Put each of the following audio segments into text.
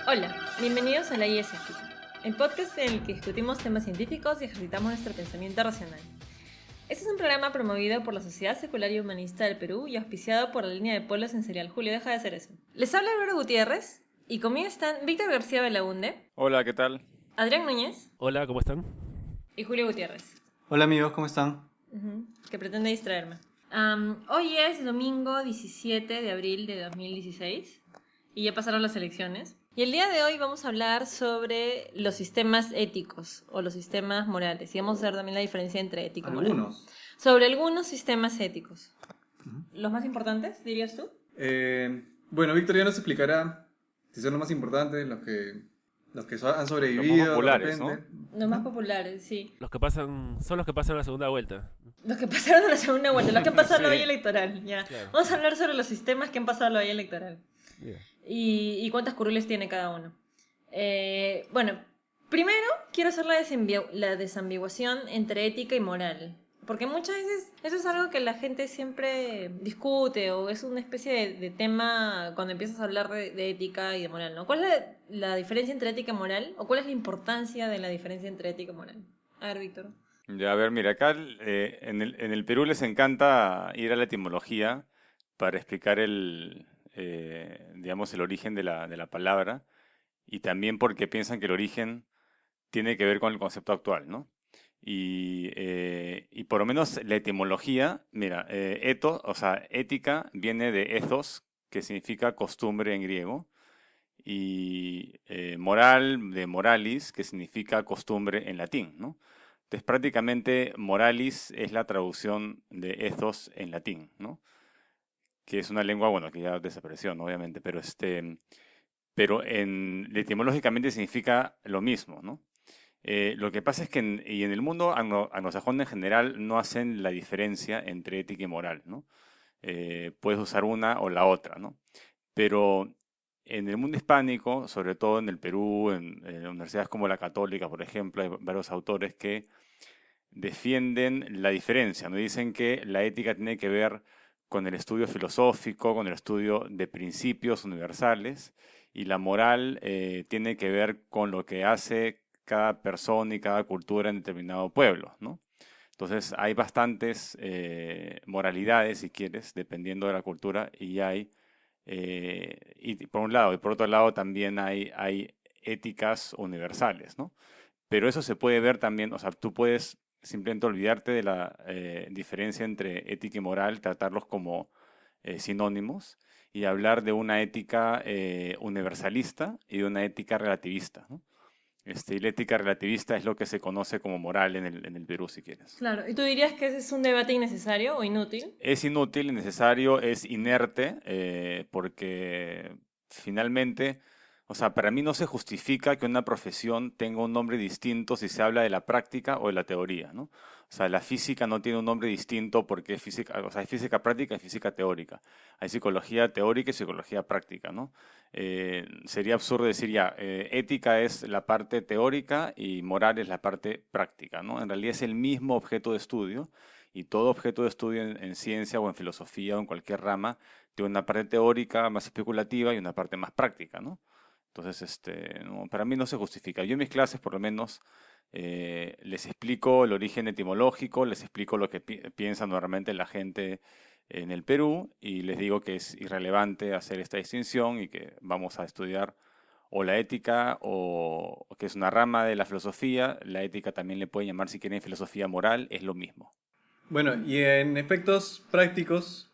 Hola, bienvenidos a la ISQ, el podcast en el que discutimos temas científicos y ejercitamos nuestro pensamiento racional. Este es un programa promovido por la Sociedad Secular y Humanista del Perú y auspiciado por la línea de polos en Serial Julio Deja de Hacer Eso. Les habla Álvaro Gutiérrez y conmigo están Víctor García Belaunde, Hola, ¿qué tal? Adrián Núñez Hola, ¿cómo están? y Julio Gutiérrez, Hola amigos, ¿cómo están? que pretende distraerme. Hoy es domingo 17 de abril de 2016 y ya pasaron las elecciones. Y el día de hoy vamos a hablar sobre los sistemas éticos o los sistemas morales. Y vamos a ver también la diferencia entre ético y moral. Algunos. Sobre algunos sistemas éticos. ¿Los más importantes, dirías tú? Bueno, Víctor ya nos explicará si son los más importantes, los que han sobrevivido Los más populares, de repente. Los más populares, sí. Son los que pasan a la segunda vuelta. Los que pasaron a la segunda vuelta, los que han pasado la Sí. valla electoral. Ya. Claro. Vamos a hablar sobre los sistemas que han pasado la valla electoral. Bien. Y cuántas curules tiene cada uno. Bueno, primero quiero hacer la desambiguación entre ética y moral. Porque muchas veces eso es algo que la gente siempre discute o es una especie de tema cuando empiezas a hablar de ética y de moral, ¿no? ¿Cuál es la diferencia entre ética y moral? ¿O cuál es la importancia de la diferencia entre ética y moral? A ver, Víctor. Ya, a ver, mira, acá en el Perú les encanta ir a la etimología para explicar digamos, el origen de la palabra y también porque piensan que el origen tiene que ver con el concepto actual, ¿no? Y por lo menos la etimología, mira, o sea, ética viene de ethos, que significa costumbre en griego, y moral de moralis, que significa costumbre en latín, ¿no? Entonces prácticamente moralis es la traducción de ethos en latín, ¿no? Que es una lengua, bueno, que ya desapareció, ¿no? Obviamente, pero etimológicamente significa lo mismo, ¿no? Lo que pasa es que en el mundo anglosajón en general no hacen la diferencia entre ética y moral, ¿no? Puedes usar una o la otra, ¿no? Pero en el mundo hispánico, sobre todo en el Perú, en universidades como la Católica, por ejemplo, hay varios autores que defienden la diferencia, ¿no? Dicen que la ética tiene que ver con el estudio filosófico, con el estudio de principios universales, y la moral tiene que ver con lo que hace cada persona y cada cultura en determinado pueblo, ¿no? Entonces hay bastantes moralidades, si quieres, dependiendo de la cultura, y por un lado, y por otro lado también hay éticas universales, ¿no? Pero eso se puede ver también, o sea, tú puedes simplemente olvidarte de la diferencia entre ética y moral, tratarlos como sinónimos y hablar de una ética universalista y de una ética relativista, ¿no? Y la ética relativista es lo que se conoce como moral en el Perú, si quieres. Claro, ¿y tú dirías que ese es un debate innecesario o inútil? Es inútil, innecesario, es inerte, porque finalmente, o sea, para mí no se justifica que una profesión tenga un nombre distinto si se habla de la práctica o de la teoría, ¿no? O sea, la física no tiene un nombre distinto porque es física, o sea, hay física práctica y física teórica. Hay psicología teórica y psicología práctica, ¿no? Sería absurdo decir ya, ética es la parte teórica y moral es la parte práctica, ¿no? En realidad es el mismo objeto de estudio y todo objeto de estudio en ciencia o en filosofía o en cualquier rama tiene una parte teórica más especulativa y una parte más práctica, ¿no? Entonces, no, para mí no se justifica. Yo en mis clases, por lo menos, les explico el origen etimológico, les explico lo que piensa normalmente la gente en el Perú y les digo que es irrelevante hacer esta distinción y que vamos a estudiar o la ética o que es una rama de la filosofía. La ética también le pueden llamar, si quieren, filosofía moral, es lo mismo. Bueno, y en efectos prácticos,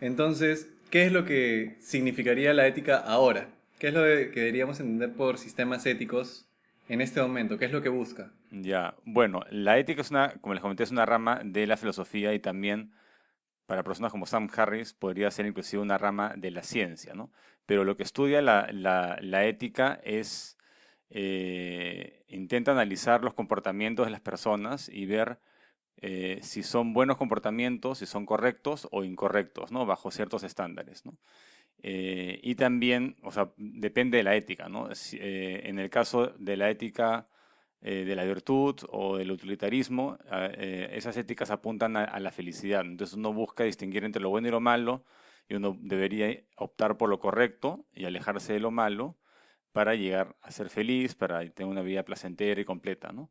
entonces, ¿qué es lo que significaría la ética ahora? ¿Qué es que deberíamos entender por sistemas éticos en este momento? ¿Qué es lo que busca? Ya, bueno, la ética es una, como les comenté, es una rama de la filosofía y también para personas como Sam Harris podría ser inclusive una rama de la ciencia, ¿no? Pero lo que estudia la ética es, intenta analizar los comportamientos de las personas y ver si son buenos comportamientos, si son correctos o incorrectos, ¿no? Bajo ciertos estándares, ¿no? Y también, o sea, depende de la ética, ¿no? En el caso de la ética de la virtud o del utilitarismo, esas éticas apuntan a la felicidad. Entonces uno busca distinguir entre lo bueno y lo malo y uno debería optar por lo correcto y alejarse de lo malo para llegar a ser feliz, para tener una vida placentera y completa, ¿no?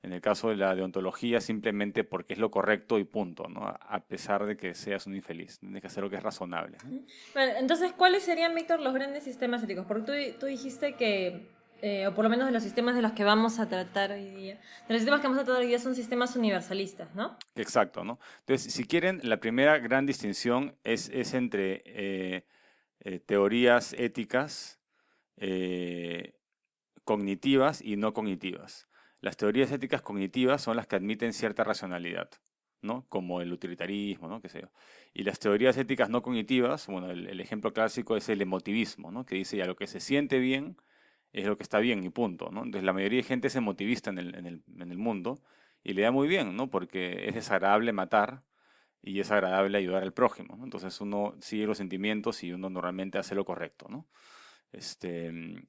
En el caso de la deontología, simplemente porque es lo correcto y punto, ¿no? A pesar de que seas un infeliz. Tienes que hacer lo que es razonable, ¿no? Bueno, entonces, ¿cuáles serían, Víctor, los grandes sistemas éticos? Porque tú dijiste que, o por lo menos de los sistemas de los que vamos a tratar hoy día, de los sistemas que vamos a tratar hoy día son sistemas universalistas, ¿no? Exacto, ¿no? Entonces, si quieren, la primera gran distinción es entre teorías éticas eh, cognitivas y no cognitivas. Las teorías éticas cognitivas son las que admiten cierta racionalidad, ¿no? Como el utilitarismo, ¿no? Qué sé yo. Y las teorías éticas no cognitivas, bueno, el ejemplo clásico es el emotivismo, ¿no? Que dice ya lo que se siente bien es lo que está bien y punto, ¿no? Entonces la mayoría de gente es emotivista en el mundo y le da muy bien, ¿no? Porque es desagradable matar y es agradable ayudar al prójimo, ¿no? Entonces uno sigue los sentimientos y uno normalmente hace lo correcto, ¿no? Este,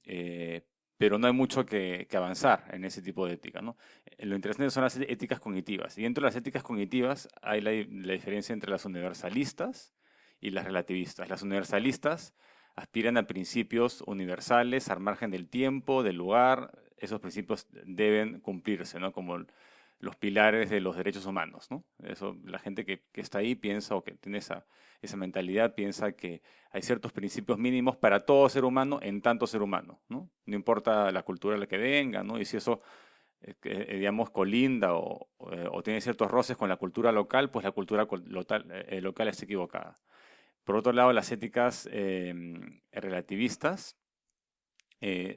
pero no hay mucho que avanzar en ese tipo de ética, ¿no? Lo interesante son las éticas cognitivas. Y dentro de las éticas cognitivas hay la diferencia entre las universalistas y las relativistas. Las universalistas aspiran a principios universales, al margen del tiempo, del lugar. Esos principios deben cumplirse, ¿no? Como los pilares de los derechos humanos, ¿no? Eso, la gente que está ahí piensa o que tiene esa mentalidad piensa que hay ciertos principios mínimos para todo ser humano en tanto ser humano, ¿no? No importa la cultura a la que venga, ¿no? Y si eso, digamos, colinda o tiene ciertos roces con la cultura local, pues la cultura local está equivocada. Por otro lado, las éticas relativistas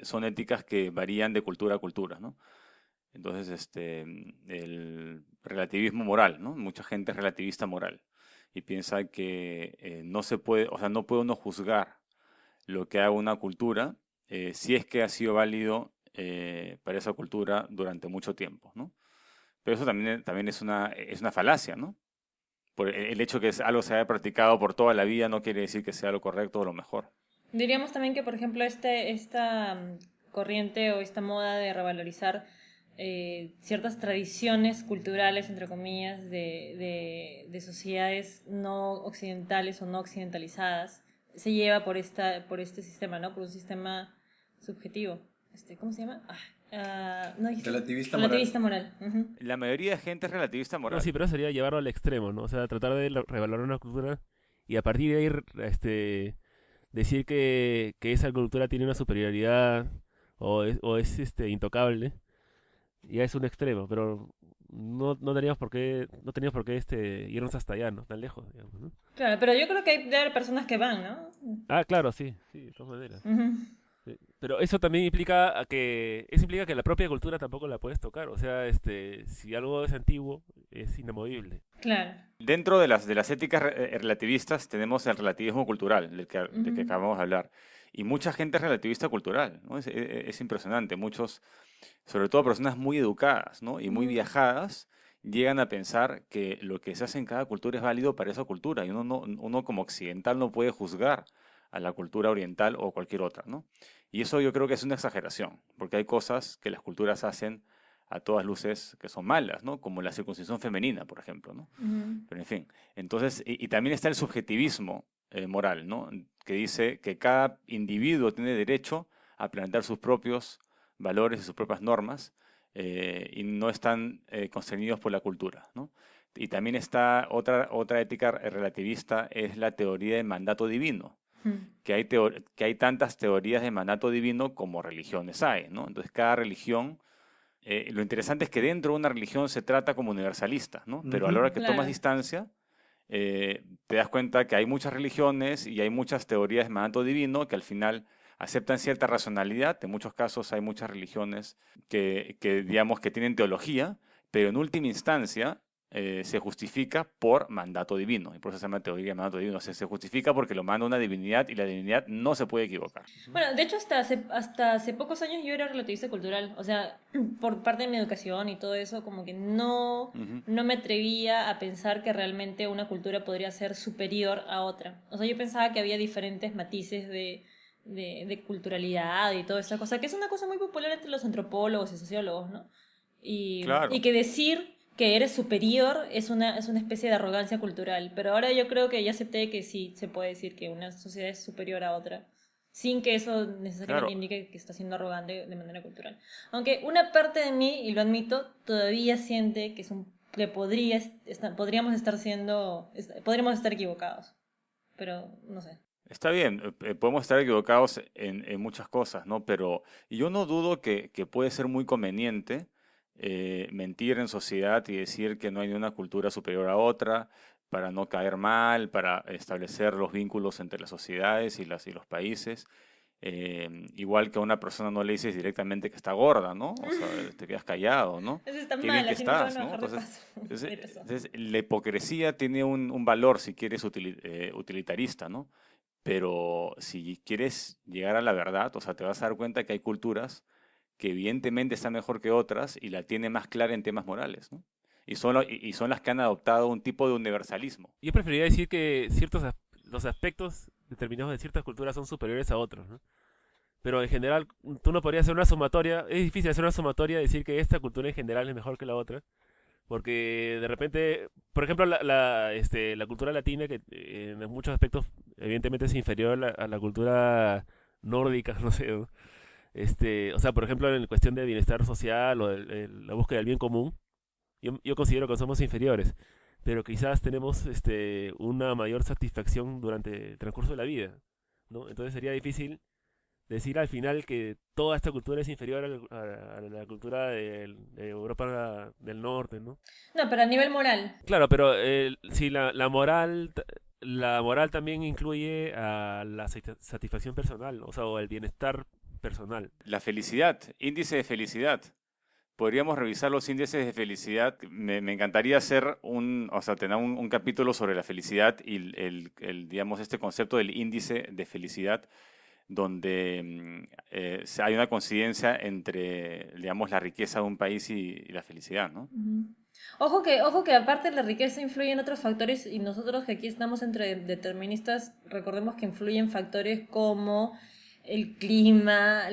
son éticas que varían de cultura a cultura, ¿no? Entonces, el relativismo moral, ¿no? Mucha gente es relativista moral y piensa que no se puede, o sea, no puede uno juzgar lo que haga una cultura si es que ha sido válido para esa cultura durante mucho tiempo, ¿no? Pero eso también es una falacia, ¿no? Por el hecho que algo se haya practicado por toda la vida no quiere decir que sea lo correcto o lo mejor. Diríamos también que, por ejemplo, esta corriente o esta moda de revalorizar ciertas tradiciones culturales, entre comillas, de sociedades no occidentales o no occidentalizadas, se lleva por este sistema, ¿no? Por un sistema subjetivo. ¿Cómo se llama? ¿No dijiste? Relativista moral. Relativista moral. Ujú. La mayoría de gente es relativista No, moral. sí, pero eso sería llevarlo al extremo, ¿no? O sea, tratar de revalorar una cultura y a partir de ahí decir que esa cultura tiene una superioridad o es intocable, ya es un extremo, pero no teníamos por qué irnos hasta allá, ¿no? Tan lejos, digamos, ¿no? Claro, pero yo creo que hay debe haber personas que van, ¿no? Ah, claro, sí, sí, de todas maneras. Ujú. Sí. Pero eso también eso implica que la propia cultura tampoco la puedes tocar. O sea, si algo es antiguo, es inamovible. Claro. Dentro de las éticas relativistas tenemos el relativismo cultural, del que Ujú. acabamos de hablar. Y mucha gente es relativista cultural, ¿no? Es impresionante. Muchos, sobre todo personas muy educadas, ¿no? Y muy Ujú. viajadas, llegan a pensar que lo que se hace en cada cultura es válido para esa cultura. Y uno como occidental no puede juzgar a la cultura oriental o cualquier otra, ¿no? Y eso yo creo que es una exageración, porque hay cosas que las culturas hacen a todas luces que son malas, ¿no? Como la circuncisión femenina, por ejemplo, ¿no? Ujú. Pero en fin, entonces, y también está el subjetivismo moral, ¿no? Que dice que cada individuo tiene derecho a plantear sus propios valores y sus propias normas y no están constreñidos por la cultura, ¿no? Y también está otra ética relativista, es la teoría del mandato divino, Ujú. que hay tantas teorías de mandato divino como religiones hay, ¿no? Entonces cada religión lo interesante es que dentro de una religión se trata como universalista, ¿no? Pero a la hora Ujú. que tomas Claro. distancia, te das cuenta que hay muchas religiones y hay muchas teorías de mandato divino que al final aceptan cierta racionalidad. En muchos casos hay muchas religiones que digamos, que tienen teología, pero en última instancia se justifica por mandato divino. Y por eso se llama teoría de mandato divino. Se justifica porque lo manda una divinidad y la divinidad no se puede equivocar. Bueno, de hecho, hasta hace pocos años yo era relativista cultural. O sea, por parte de mi educación y todo eso, como que no, Ujú. no me atrevía a pensar que realmente una cultura podría ser superior a otra. O sea, yo pensaba que había diferentes matices de culturalidad y toda esa cosa, que es una cosa muy popular entre los antropólogos y sociólogos, ¿no? Y Claro. que decir que eres superior es una especie de arrogancia cultural. Pero ahora yo creo que ya acepté que sí se puede decir que una sociedad es superior a otra. sin que eso necesariamente Claro. indique que está siendo arrogante de manera cultural. Aunque una parte de mí, y lo admito, todavía siente que que podríamos estar podríamos estar equivocados, pero no sé. Está bien, podemos estar equivocados en muchas cosas, ¿no? Pero yo no dudo que puede ser muy conveniente mentir en sociedad y decir que no hay una cultura superior a otra para no caer mal, para establecer los vínculos entre las sociedades y los países. Igual que a una persona no le dices directamente que está gorda, ¿no? O sea, te quedas callado, ¿no? Eso está Qué bien mal, que así no te van estás, a ¿no? bajar de Entonces, paso. entonces, Pero eso. entonces, la hipocresía tiene un valor si quieres utilitarista, ¿no? Pero si quieres llegar a la verdad, o sea, te vas a dar cuenta que hay culturas que evidentemente están mejor que otras y la tienen más clara en temas morales, ¿no? Y son las que han adoptado un tipo de universalismo. Yo preferiría decir que los aspectos determinados de ciertas culturas son superiores a otros, ¿no? Pero en general, tú no podrías hacer una sumatoria, es difícil hacer una sumatoria y decir que esta cultura en general es mejor que la otra, porque de repente, por ejemplo, la cultura latina, que en muchos aspectos evidentemente es inferior a la cultura nórdica, no sé, ¿no? O sea, por ejemplo, en cuestión de bienestar social o la búsqueda del bien común, yo considero que somos inferiores, pero quizás tenemos una mayor satisfacción durante el transcurso de la vida, ¿no? Entonces sería difícil decir al final que toda esta cultura es inferior a la cultura de Europa del Norte, ¿no? No, pero a nivel moral. Claro, pero si la moral también incluye a la satisfacción personal, o sea, o el bienestar personal. La felicidad, índice de felicidad. Podríamos revisar los índices de felicidad. Me encantaría hacer o sea, tener un capítulo sobre la felicidad y digamos, este concepto del índice de felicidad, donde hay una coincidencia entre, digamos, la riqueza de un país y la felicidad, ¿no? Ujú. Ojo que aparte la riqueza influye en otros factores y nosotros que aquí estamos entre deterministas, recordemos que influyen factores como el clima,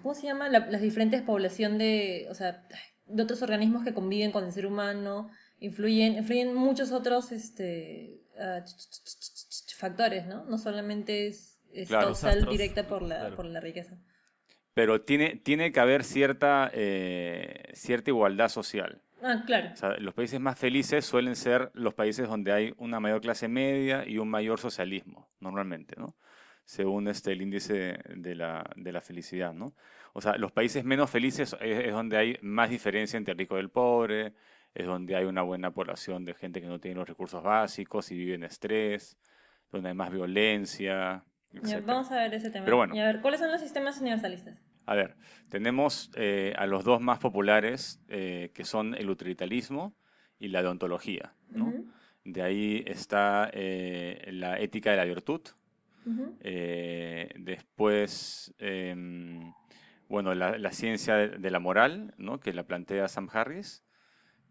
¿cómo se llama? Las diferentes poblaciones o sea, de otros organismos que conviven con el ser humano, influyen muchos otros, factores, ¿no? No solamente es Claro, Los causal astros, directa por claro. por la riqueza. pero tiene que haber cierta igualdad social. Ah, claro. O sea, los países más felices suelen ser los países donde hay una mayor clase media y un mayor socialismo, normalmente, ¿no? Según el índice de la felicidad, ¿no? O sea, los países menos felices es donde hay más diferencia entre el rico y el pobre, es donde hay una buena población de gente que no tiene los recursos básicos y vive en estrés, donde hay más violencia, Ya, etcétera. vamos a ver ese Pero tema. Y bueno, a ver, ¿cuáles son los sistemas universalistas? a ver, tenemos a los dos más populares, que son el utilitarismo y la deontología, ¿no? Ujú, De ahí está la ética de la virtud. ujú. Después, bueno, la ciencia de la moral, ¿no? Que la plantea Sam Harris.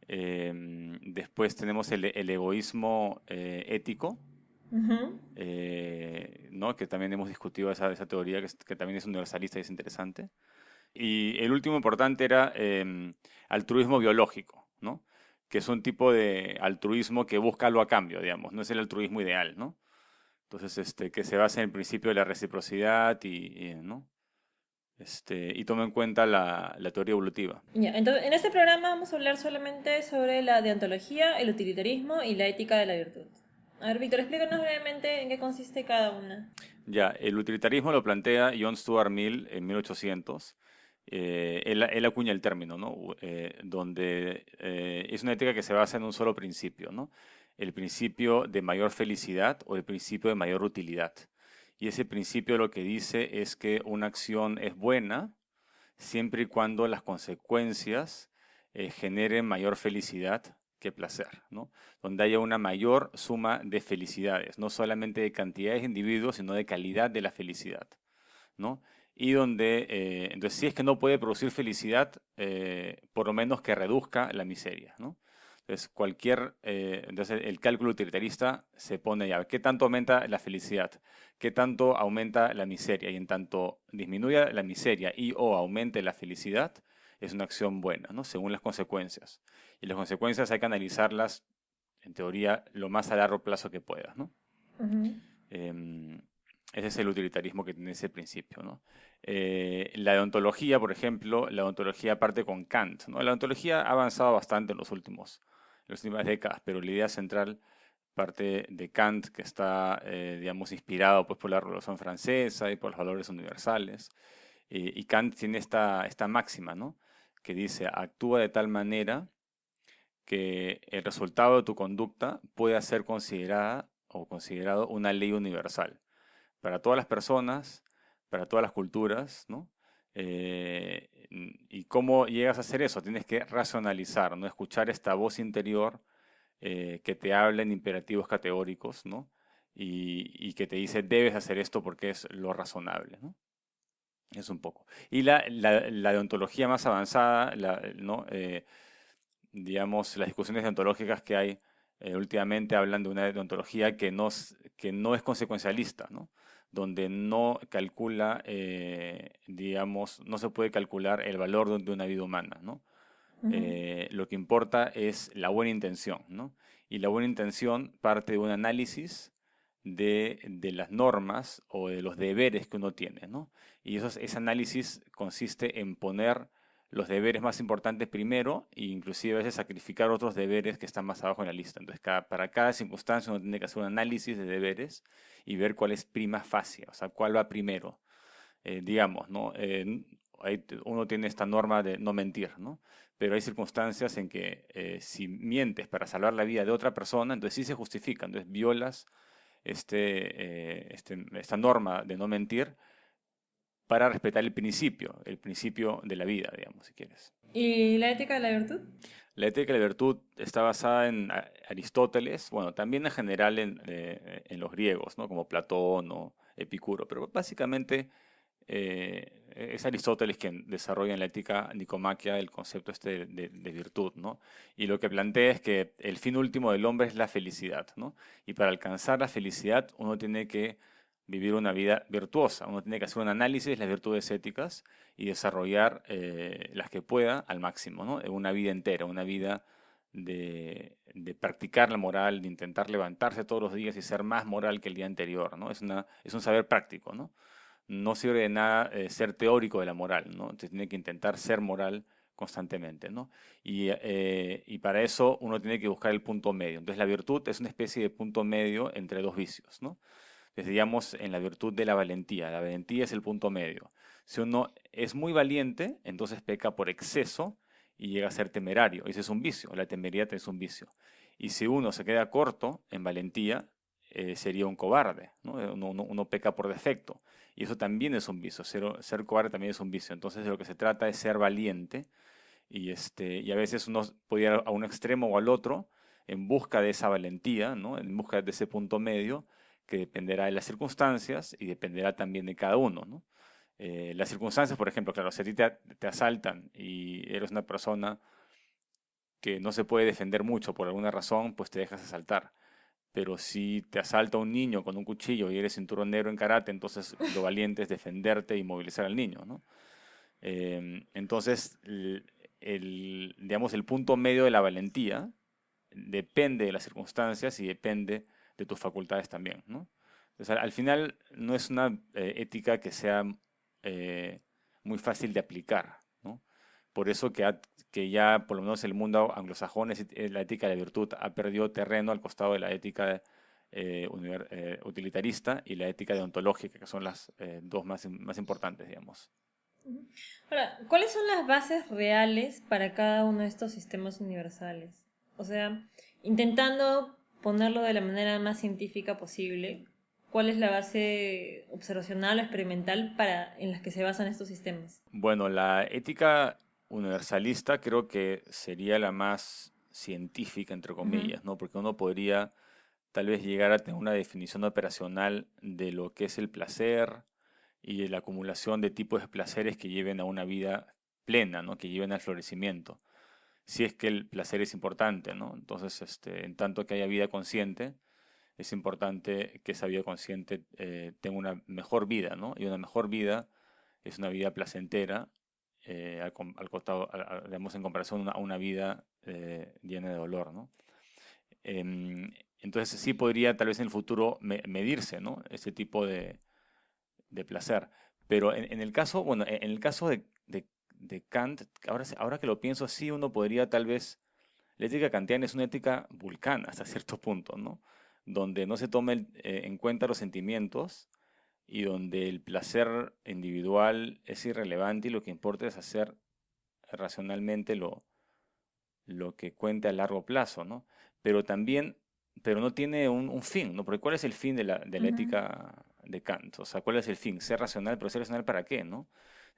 Después tenemos el egoísmo ético, Ujú. ¿no? Que también hemos discutido esa teoría que también es universalista y es interesante. Y el último importante era altruismo biológico, ¿no? Que es un tipo de altruismo que busca algo a cambio, digamos, no es el altruismo ideal, ¿no? Entonces, que se basa en el principio de la reciprocidad ¿no? Y toma en cuenta la teoría evolutiva. Ya, entonces, en este programa vamos a hablar solamente sobre la deontología, el utilitarismo y la ética de la virtud. A ver, Víctor, explícanos brevemente en qué consiste cada una. Ya, el utilitarismo lo plantea John Stuart Mill en 1800. Él acuña el término, ¿no? Donde es una ética que se basa en un solo principio, ¿no? El principio de mayor felicidad o el principio de mayor utilidad. Y ese principio lo que dice es que una acción es buena siempre y cuando las consecuencias generen mayor felicidad que placer, ¿no? Donde haya una mayor suma de felicidades, no solamente de cantidades de individuos, sino de calidad de la felicidad, ¿no? Y donde, entonces, si es que no puede producir felicidad, por lo menos que reduzca la miseria, ¿no? Entonces, entonces el cálculo utilitarista se pone ya, ¿qué tanto aumenta la felicidad? ¿Qué tanto aumenta la miseria? Y en tanto disminuya la miseria y o aumente la felicidad, es una acción buena, ¿no? Según las consecuencias. Y las consecuencias hay que analizarlas, en teoría, lo más a largo plazo que puedas, ¿no? Ujú. Em, Ese es el utilitarismo que tiene ese principio, ¿no? La deontología, por ejemplo, la deontología parte con Kant, ¿no? La deontología ha avanzado bastante en las últimas décadas, pero la idea central parte de Kant, que está, digamos, inspirado pues, por la Revolución Francesa y por los valores universales. Y Kant tiene esta máxima, ¿no? Que dice, actúa de tal manera que el resultado de tu conducta pueda ser considerada o considerado una ley universal para todas las personas, para todas las culturas, ¿no? ¿Y cómo llegas a hacer eso? Tienes que racionalizar, ¿no? Escuchar esta voz interior que te habla en imperativos categóricos, ¿no? Y que te dice, debes hacer esto porque es lo razonable, ¿no? Es un poco. Y la deontología más avanzada, ¿no? Digamos, las discusiones deontológicas que hay últimamente hablan de una deontología que no es consecuencialista, ¿no? Donde no calcula, digamos, no se puede calcular el valor de una vida humana, ¿no? Ujú. Lo que importa es la buena intención, ¿no? Y la buena intención parte de un análisis de las normas o de los deberes que uno tiene, ¿no? Y ese análisis consiste en poner los deberes más importantes primero e inclusive a veces sacrificar otros deberes que están más abajo en la lista. Entonces, para cada circunstancia uno tiene que hacer un análisis de deberes y ver cuál es prima facie, o sea, cuál va primero. Digamos, ¿no? Uno tiene esta norma de no mentir, ¿no? Pero hay circunstancias en que si mientes para salvar la vida de otra persona, entonces sí se justifica, entonces violas esta norma de no mentir para respetar el principio de la vida, digamos, si quieres. ¿Y la ética de la virtud? La ética de la virtud está basada en Aristóteles, bueno, también en general en los griegos, ¿no? Como Platón o Epicuro, pero básicamente es Aristóteles quien desarrolla en la ética nicomaquia el concepto de virtud, ¿no? Y lo que plantea es que el fin último del hombre es la felicidad, ¿no? Y para alcanzar la felicidad uno tiene que vivir una vida virtuosa, uno tiene que hacer un análisis de las virtudes éticas y desarrollar las que pueda al máximo, ¿no? Una vida entera, una vida de practicar la moral, de intentar levantarse todos los días y ser más moral que el día anterior, ¿no? Es un saber práctico, ¿no? No sirve de nada ser teórico de la moral, ¿no? Entonces tiene que intentar ser moral constantemente, ¿no? Y para eso uno tiene que buscar el punto medio. Entonces la virtud es una especie de punto medio entre dos vicios, ¿no? Entonces digamos en la virtud de la valentía es el punto medio. Si uno es muy valiente, entonces peca por exceso y llega a ser temerario. Ese es un vicio, la temeridad es un vicio. Y si uno se queda corto en valentía, sería un cobarde, ¿no? Uno peca por defecto. Y eso también es un vicio, ser cobarde también es un vicio. Entonces de lo que se trata es ser valiente y a veces uno puede ir a un extremo o al otro en busca de esa valentía, ¿no? En busca de ese punto medio que dependerá de las circunstancias y dependerá también de cada uno, ¿no? Las circunstancias, por ejemplo, claro, si a ti te asaltan y eres una persona que no se puede defender mucho por alguna razón, pues te dejas asaltar. Pero si te asalta un niño con un cuchillo y eres cinturón negro en karate, entonces lo valiente es defenderte y movilizar al niño, ¿no? Entonces, digamos, el punto medio de la valentía depende de las circunstancias y depende de tus facultades también, ¿no? Entonces, al final no es una ética que sea eh, muy fácil de aplicar, ¿no? Por eso que ya por lo menos el mundo anglosajón, la ética de la virtud ha perdido terreno al costado de la ética utilitarista y la ética deontológica, que son las dos más importantes, digamos. Ahora, ¿cuáles son las bases reales para cada uno de estos sistemas universales? O sea, intentando ponerlo de la manera más científica posible, ¿cuál es la base observacional o experimental en las que se basan estos sistemas? Bueno, la ética universalista creo que sería la más científica, entre Ujú. comillas, ¿no? Porque uno podría tal vez llegar a tener una definición operacional de lo que es el placer y de la acumulación de tipos de placeres que lleven a una vida plena, ¿no? Que lleven al florecimiento. Si es que el placer es importante, ¿no? Entonces, en tanto que haya vida consciente, es importante que esa vida consciente tenga una mejor vida, ¿no? Y una mejor vida es una vida placentera, al costado, digamos, en comparación a una vida llena de dolor, ¿no? Entonces sí podría tal vez en el futuro medirse, ¿no? Ese tipo de placer. Pero en el caso, bueno, en el caso de Kant, ahora que lo pienso así, uno podría tal vez, la ética kantiana es una ética vulcana hasta cierto punto, ¿no? Donde no se toma en cuenta los sentimientos y donde el placer individual es irrelevante y lo que importa es hacer racionalmente lo que cuente a largo plazo, ¿no? Pero también, pero no tiene un fin, ¿no? Porque ¿cuál es el fin de la Ujú. ética de Kant? O sea, ¿cuál es el fin? Ser racional, pero ser racional ¿para qué, no?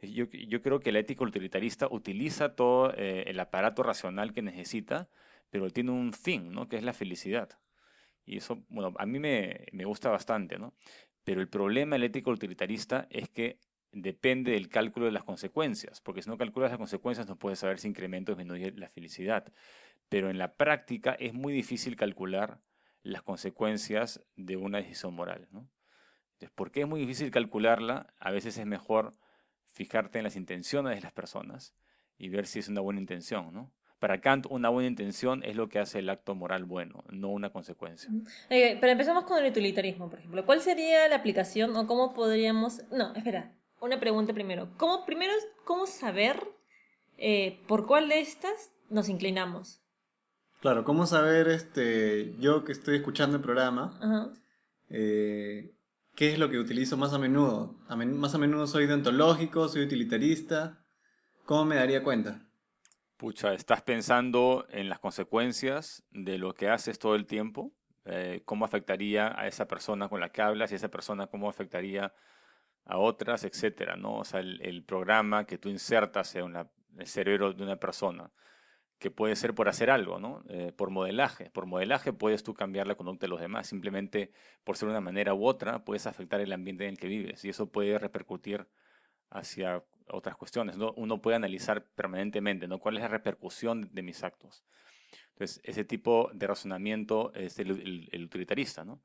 Yo creo que la ética utilitarista utiliza todo el aparato racional que necesita, pero tiene un fin, ¿no? Que es la felicidad. Y eso, bueno, a mí me gusta bastante, ¿no? Pero el problema de la ética utilitarista es que depende del cálculo de las consecuencias, porque si no calculas las consecuencias no puedes saber si incrementa o disminuye la felicidad. Pero en la práctica es muy difícil calcular las consecuencias de una decisión moral, ¿no? Entonces, ¿por qué es muy difícil calcularla? A veces es mejor fijarte en las intenciones de las personas y ver si es una buena intención, ¿no? Para Kant, una buena intención es lo que hace el acto moral bueno, no una consecuencia. Pero empezamos con el utilitarismo, por ejemplo. ¿Cuál sería la aplicación o cómo podríamos... No, espera, una pregunta primero. ¿Cómo saber por cuál de estas nos inclinamos? Claro, ¿cómo saber, yo que estoy escuchando el programa, Ajá. eh, qué es lo que utilizo más a menudo? Más a menudo soy deontológico, soy utilitarista. ¿Cómo me daría cuenta? Pucha, ¿estás pensando en las consecuencias de lo que haces todo el tiempo? ¿Cómo afectaría a esa persona con la que hablas y esa persona cómo afectaría a otras, etcétera, ¿no? O sea, el programa que tú insertas en el cerebro de una persona, que puede ser por hacer algo, ¿no? Por modelaje. Por modelaje puedes tú cambiar la conducta de los demás. Simplemente por ser de una manera u otra, puedes afectar el ambiente en el que vives y eso puede repercutir hacia otras cuestiones, ¿no? Uno puede analizar permanentemente, ¿no? ¿Cuál es la repercusión de mis actos? Entonces, ese tipo de razonamiento es el utilitarista, ¿no?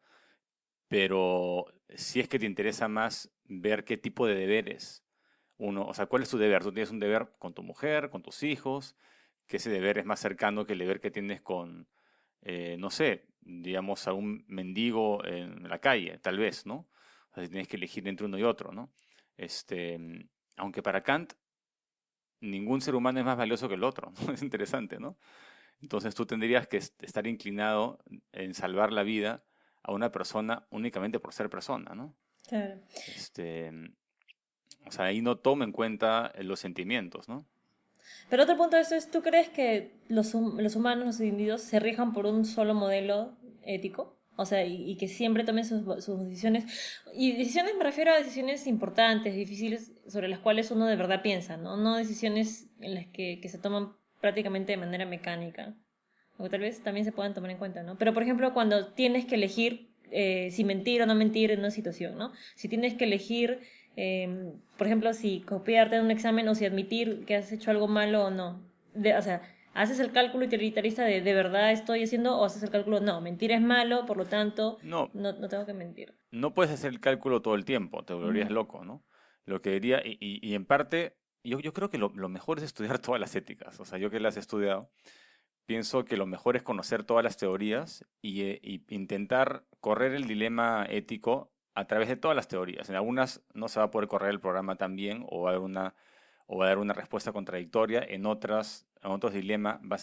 Pero si es que te interesa más ver qué tipo de deberes uno, o sea, ¿cuál es tu deber? Tú tienes un deber con tu mujer, con tus hijos, que ese deber es más cercano que el deber que tienes con, no sé, digamos, a un mendigo en la calle, tal vez, ¿no? O sea, si tienes que elegir entre uno y otro, ¿no? Este, aunque para Kant ningún ser humano es más valioso que el otro, ¿no? Es interesante, ¿no? Entonces tú tendrías que estar inclinado en salvar la vida a una persona únicamente por ser persona, ¿no? Claro. Este, o sea, ahí no toma en cuenta los sentimientos, ¿no? Pero otro punto de esto es, ¿tú crees que los humanos, los individuos, se rijan por un solo modelo ético? O sea, y que siempre tomen sus decisiones. Y decisiones me refiero a decisiones importantes, difíciles, sobre las cuales uno de verdad piensa, ¿no? No decisiones en las que se toman prácticamente de manera mecánica. O tal vez también se puedan tomar en cuenta, ¿no? Pero, por ejemplo, cuando tienes que elegir si mentir o no mentir en una situación, ¿no? Si tienes que elegir, por ejemplo, si copiarte en un examen o si admitir que has hecho algo malo o no. O sea, haces el cálculo utilitarista de verdad estoy haciendo o haces el cálculo, no, mentir es malo, por lo tanto, No, no tengo que mentir. no puedes hacer el cálculo todo el tiempo, te volverías Ujú. loco, ¿no? Lo que diría, y en parte, yo creo que lo mejor es estudiar todas las éticas, o sea, yo que las he estudiado, pienso que lo mejor es conocer todas las teorías y intentar correr el dilema ético a través de todas las teorías. En algunas no se va a poder correr el programa tan bien o va a dar una respuesta contradictoria. En otros dilemas va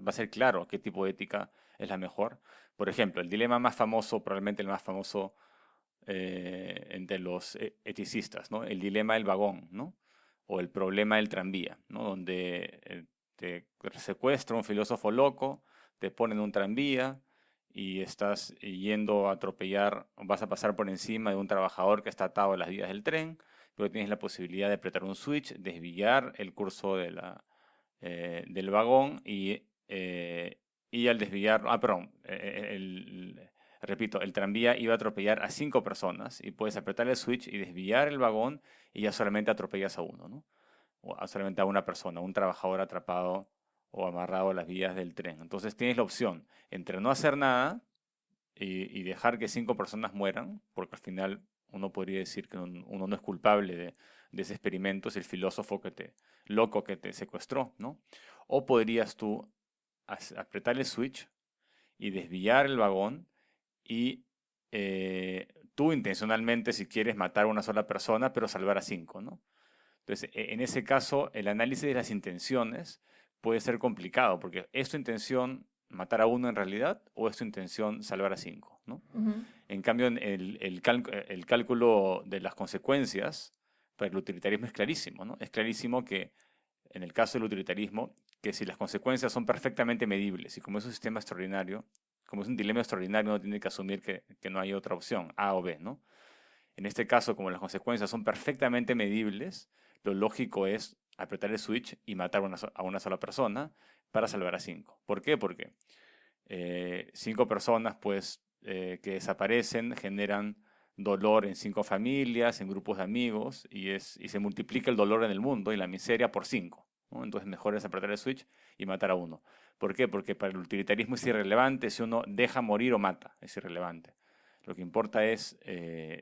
a ser claro qué tipo de ética es la mejor. Por ejemplo, el dilema más famoso, probablemente el más famoso entre los eticistas, ¿no? El dilema del vagón, ¿no? O el problema del tranvía, ¿no? Donde te secuestra un filósofo loco, te ponen un tranvía y estás yendo a atropellar, vas a pasar por encima de un trabajador que está atado a las vías del tren, pero tienes la posibilidad de apretar un switch, desviar el curso del vagón y al desviar, perdón, repito, el tranvía iba a atropellar a 5 personas y puedes apretar el switch y desviar el vagón y ya solamente atropellas a uno, ¿no? Solamente a una persona, un trabajador atrapado o amarrado a las vías del tren. Entonces tienes la opción entre no hacer nada y dejar que 5 personas mueran, porque al final uno podría decir que uno no es culpable de ese experimento, es el filósofo loco que te secuestró, ¿no? O podrías tú apretar el switch y desviar el vagón y tú intencionalmente, si quieres, matar a una sola persona, pero salvar a 5, ¿no? Entonces, en ese caso, el análisis de las intenciones puede ser complicado, porque ¿es tu intención matar a uno en realidad o es tu intención salvar a 5, ¿no? Ujú. En cambio, el cálculo de las consecuencias para el utilitarismo es clarísimo, ¿no? Es clarísimo que, en el caso del utilitarismo, que si las consecuencias son perfectamente medibles y como es un sistema extraordinario, como es un dilema extraordinario, uno tiene que asumir que no hay otra opción, A o B, ¿no? En este caso, como las consecuencias son perfectamente medibles, lo lógico es apretar el switch y matar a una sola persona para salvar a 5. ¿Por qué? Porque 5 personas, pues, que desaparecen generan dolor en 5 familias, en grupos de amigos, y se multiplica el dolor en el mundo y la miseria por 5, ¿no? Entonces mejor es apretar el switch y matar a uno. ¿Por qué? Porque para el utilitarismo es irrelevante si uno deja morir o mata, es irrelevante. Lo que importa es,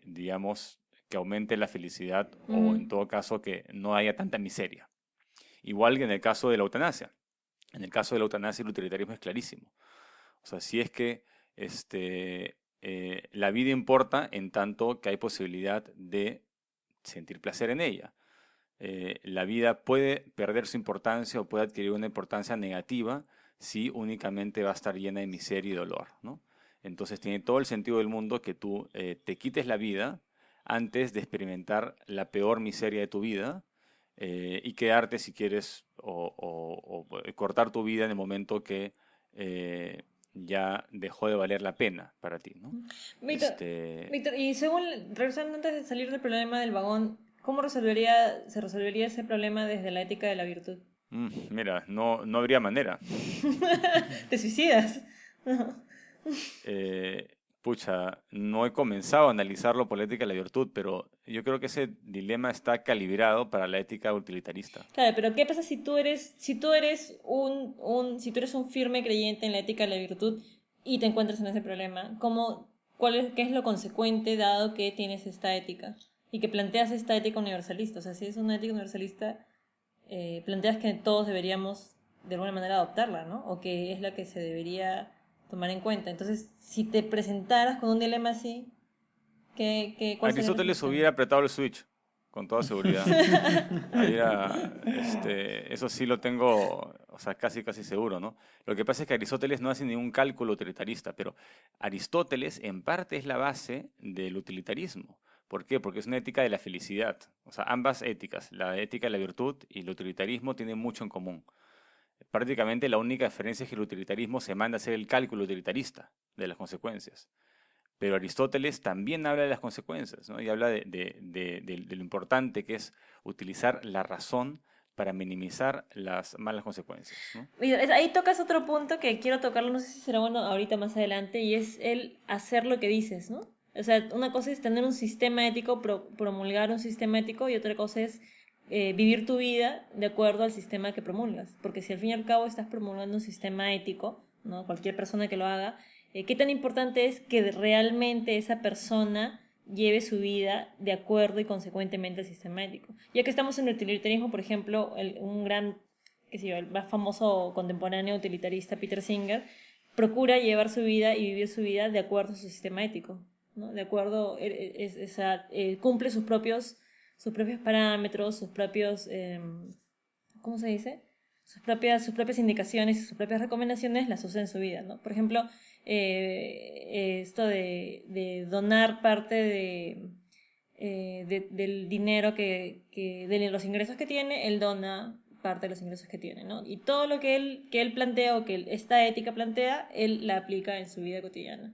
digamos, que aumente la felicidad o en Mm. todo caso que no haya tanta miseria. Igual que en el caso de la eutanasia. En el caso de la eutanasia el utilitarismo es clarísimo. O sea, si es que la vida importa en tanto que hay posibilidad de sentir placer en ella. La vida puede perder su importancia o puede adquirir una importancia negativa si únicamente va a estar llena de miseria y dolor, ¿no? Entonces tiene todo el sentido del mundo que tú te quites la vida antes de experimentar la peor miseria de tu vida y quedarte si quieres o cortar tu vida en el momento que ya dejó de valer la pena para ti, ¿no? Víctor, Este, Víctor, y según, regresando antes de salir del problema del vagón, ¿cómo se resolvería ese problema desde la ética de la virtud? mira, no habría manera. ¿Te suicidas? Pucha, no he comenzado a analizarlo por la ética de la virtud, pero yo creo que ese dilema está calibrado para la ética utilitarista. Claro, pero ¿qué pasa si tú eres un firme creyente en la ética de la virtud y te encuentras en ese problema? ¿Qué es lo consecuente dado que tienes esta ética y que planteas esta ética universalista? O sea, si es una ética universalista, planteas que todos deberíamos de alguna manera adoptarla, ¿no? O que es la que se debería tomar en cuenta. Entonces, si te presentaras con un dilema así, ¿cuál sería la Aristóteles solución? hubiera apretado el switch, con toda seguridad. Eso sí lo tengo, o sea, casi seguro, ¿no? Lo que pasa es que Aristóteles no hace ningún cálculo utilitarista, pero Aristóteles en parte es la base del utilitarismo. ¿Por qué? Porque es una ética de la felicidad. O sea, ambas éticas, la ética de la virtud y el utilitarismo, tienen mucho en común. Prácticamente la única diferencia es que el utilitarismo se manda a hacer el cálculo utilitarista de las consecuencias. Pero Aristóteles también habla de las consecuencias, ¿no? Y habla de lo importante que es utilizar la razón para minimizar las malas consecuencias, ¿no? Mira, ahí tocas otro punto que quiero tocarlo, no sé si será bueno ahorita más adelante, y es el hacer lo que dices, ¿no? O sea, una cosa es tener un sistema ético, promulgar un sistema ético, y otra cosa es vivir tu vida de acuerdo al sistema que promulgas. Porque si al fin y al cabo estás promulgando un sistema ético, ¿no? Cualquier persona que lo haga, ¿qué tan importante es que realmente esa persona lleve su vida de acuerdo y consecuentemente al sistema ético? Ya que estamos en el utilitarismo, por ejemplo, un gran, qué sé yo, el más famoso contemporáneo utilitarista, Peter Singer, procura llevar su vida y vivir su vida de acuerdo a su sistema ético, ¿no? De acuerdo, cumple sus propios parámetros, sus propios, ¿cómo se dice? Sus propias indicaciones y sus propias recomendaciones las usa en su vida, ¿no? Por ejemplo, esto de donar parte del dinero de los ingresos que tiene, él dona parte de los ingresos que tiene, ¿no? Y todo lo que él plantea o que esta ética plantea, él la aplica en su vida cotidiana.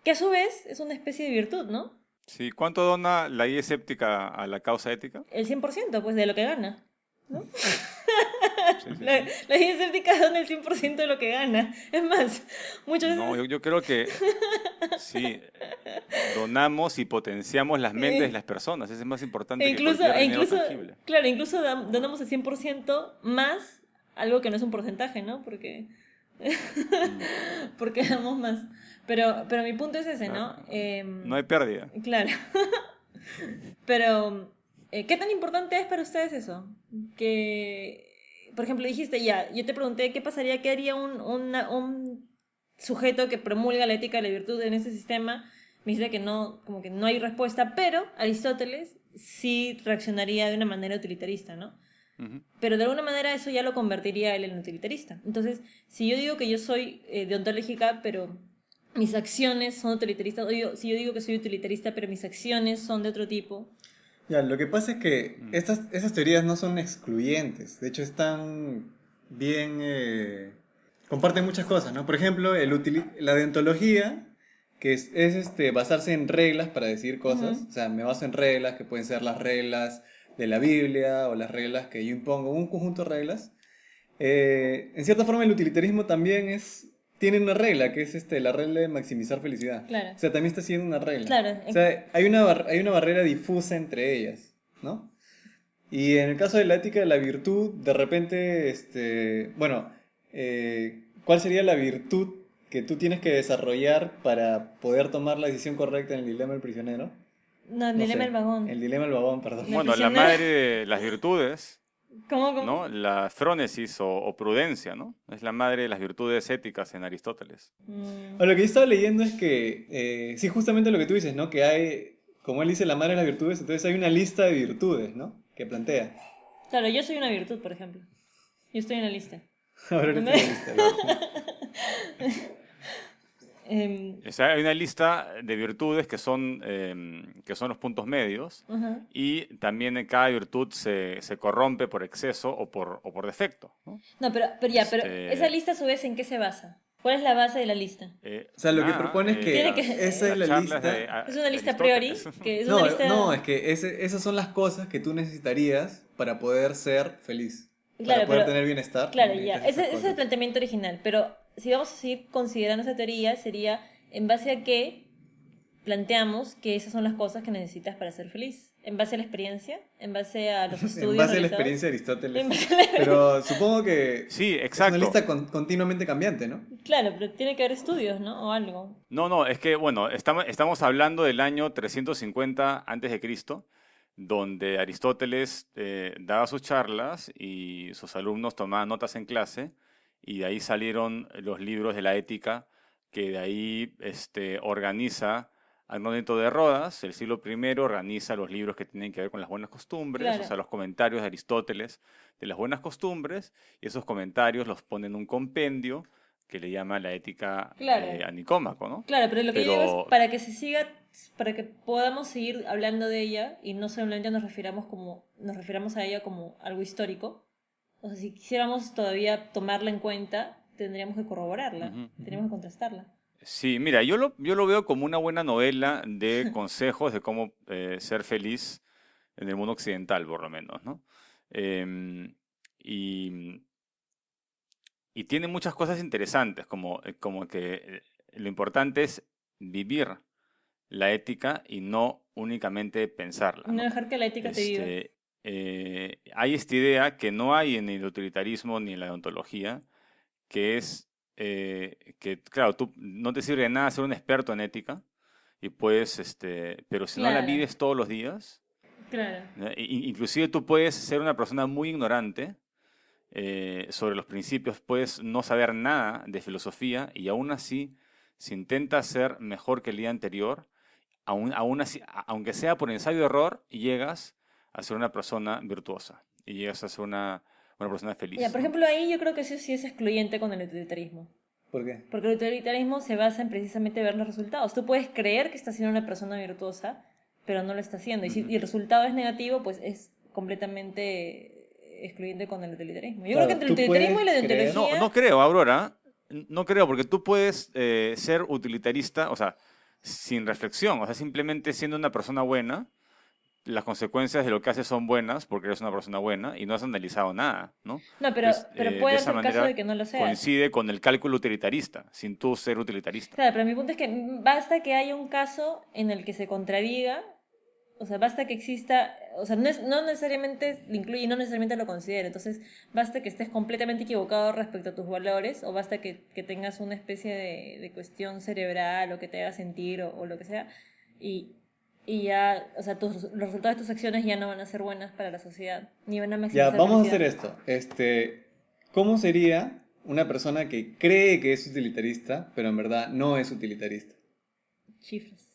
Que a su vez es una especie de virtud, ¿no? Sí, ¿cuánto dona la guía escéptica a la causa ética? El 100% pues, de lo que gana, ¿no? Sí, sí, La, sí. la guía escéptica dona el 100% de lo que gana. Es más, muchas No, veces... yo creo que sí, donamos y potenciamos las mentes de Sí. las personas. Eso es más E importante que incluso, cualquier e dinero incluso, tangible. claro, incluso donamos el 100% más algo que no es un porcentaje, ¿no? Mm, Porque damos más. Pero mi punto es ese, claro. ¿no? No hay pérdida. Claro. Pero, ¿qué tan importante es para ustedes eso? Que, por ejemplo, dijiste ya, yo te pregunté qué pasaría, qué haría un sujeto que promulga la ética de la virtud en ese sistema. me dice que no, como que no hay respuesta, pero Aristóteles sí reaccionaría de una manera utilitarista, ¿no? Ujú. Pero de alguna manera eso ya lo convertiría a él en utilitarista. Entonces, si yo digo que yo soy deontológica, pero mis acciones son utilitaristas, si yo digo que soy utilitarista, pero mis acciones son de otro tipo. Ya, lo que pasa es que Mm. esas teorías no son excluyentes. De hecho, están bien... comparten muchas cosas, ¿no? Por ejemplo, la deontología, que es basarse en reglas para decir cosas. Ujú. O sea, me baso en reglas, que pueden ser las reglas de la Biblia o las reglas que yo impongo, un conjunto de reglas. En cierta forma, el utilitarismo también tiene una regla, que es la regla de maximizar felicidad. Claro. O sea, también está siguiendo una regla. Claro. O sea, hay una barrera difusa entre ellas, ¿no? Y en el caso de la ética de la virtud, de repente, bueno, ¿cuál sería la virtud que tú tienes que desarrollar para poder tomar la decisión correcta en el dilema del prisionero? No, el No dilema sé, del vagón. el dilema del vagón, perdón. La Bueno, la prisionera. madre de las virtudes, ¿Cómo? ¿no? La frónesis o prudencia, ¿no? Es la madre de las virtudes éticas en Aristóteles. O lo que yo estaba leyendo es que, sí, justamente lo que tú dices, ¿no? Que hay, como él dice, la madre de las virtudes, entonces hay una lista de virtudes, ¿no? Que plantea. Claro, yo soy una virtud, por ejemplo. Yo estoy en la lista. Ahora No está me- en la lista, ¿no? O sea, hay una lista de virtudes que son los puntos medios Ajá. y también cada virtud se corrompe por exceso o por defecto, ¿no? No, pero esa Este, lista a su vez, ¿en qué se basa? ¿Cuál es la base de la lista? O sea, lo que propone es que Tiene que- esa es las la charlas lista. Es una de lista a priori, Aristóteles. que es una No, lista... no, es que esas son las cosas que tú necesitarías para poder ser feliz, Claro, para poder pero- tener bienestar. Claro, ya. necesitas esas Ese es el cosas. planteamiento original. Pero si vamos a seguir considerando esa teoría, sería en base a qué planteamos que esas son las cosas que necesitas para ser feliz. En base a la experiencia, en base a los estudios En base a la realizados. experiencia de Aristóteles. En base a la- Pero supongo que Sí, es una exacto. lista continuamente cambiante, ¿no? Claro, pero tiene que haber estudios, ¿no? O algo. No, es que, bueno, estamos hablando del año 350 antes de Cristo, donde Aristóteles daba sus charlas y sus alumnos tomaban notas en clase, y de ahí salieron los libros de la ética, que de ahí organiza Agnónito de Rodas, el siglo I, organiza los libros que tienen que ver con las buenas costumbres, Claro. o sea, los comentarios de Aristóteles de las buenas costumbres, y esos comentarios los pone en un compendio que le llama la ética Claro. a Nicómaco, ¿no? Claro, pero lo que yo digo es Pero para que se siga, para que podamos seguir hablando de ella y no solamente nos refiramos a ella como algo histórico. O sea, si quisiéramos todavía tomarla en cuenta, tendríamos que corroborarla, Ujú, ujú. tendríamos que contrastarla. sí, mira, yo lo veo como una buena novela de consejos de cómo ser feliz en el mundo occidental, por lo menos, ¿no? Em, y, y tiene muchas cosas interesantes, como que lo importante es vivir la ética y no únicamente pensarla, No ¿no? dejar que la ética te viva. Hay esta idea que no hay en el utilitarismo ni en la ontología, que es que, claro, tú no te sirve de nada ser un experto en ética, y puedes, pero si no la Claro. vives todos los días, Claro. ¿no? Inclusive tú puedes ser una persona muy ignorante sobre los principios, puedes no saber nada de filosofía y aún así, si intentas ser mejor que el día anterior, aún así, aunque sea por ensayo-error, llegas a ser una persona virtuosa y llegas a ser una persona feliz, Ya, por ¿no? ejemplo, ahí yo creo que eso sí es excluyente con el utilitarismo. ¿Por qué? Porque el utilitarismo se basa en precisamente ver los resultados. Tú puedes creer que estás siendo una persona virtuosa, pero no lo está haciendo. Y si Ujú. y el resultado es negativo, pues es completamente excluyente con el utilitarismo. Yo Claro, creo que entre el tú utilitarismo y la puedes creer- deontología... No creo, Aurora. No creo, porque tú puedes ser utilitarista, o sea, sin reflexión, o sea, simplemente siendo una persona buena, las consecuencias de lo que haces son buenas porque eres una persona buena y no has analizado nada, ¿no? No, Entonces, pero de puede esa ser el caso manera de que no lo seas. coincide con el cálculo utilitarista, sin tú ser utilitarista. Claro, pero mi punto es que basta que haya un caso en el que se contradiga, o sea, basta que exista, o sea, no necesariamente lo incluye y no necesariamente lo considera, entonces basta que estés completamente equivocado respecto a tus valores, o basta que tengas una especie de cuestión cerebral o que te haga sentir o lo que sea, y ya, o sea, los resultados de tus acciones ya no van a ser buenas para la sociedad, ni van a Ya, maximizar vamos a felicidad. hacer esto. ¿Cómo sería una persona que cree que es utilitarista, pero en verdad no es utilitarista? Chifres.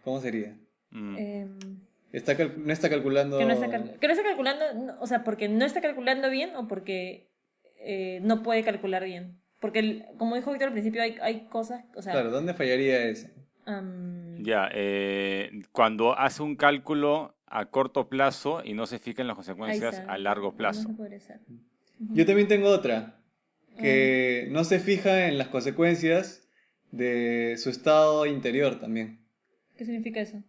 ¿Cómo sería? Mm. No está calculando... Que no está calculando, o sea, porque no está calculando bien o porque no puede calcular bien. Porque, como dijo Víctor al principio, hay cosas, o sea, Claro, ¿dónde fallaría eso? Ya, cuando hace un cálculo a corto plazo y no se fija en las ahí consecuencias está, a largo no plazo. se podría hacer. Yo también tengo otra, Eh, que no se fija en las consecuencias de su estado interior también. ¿Qué significa eso?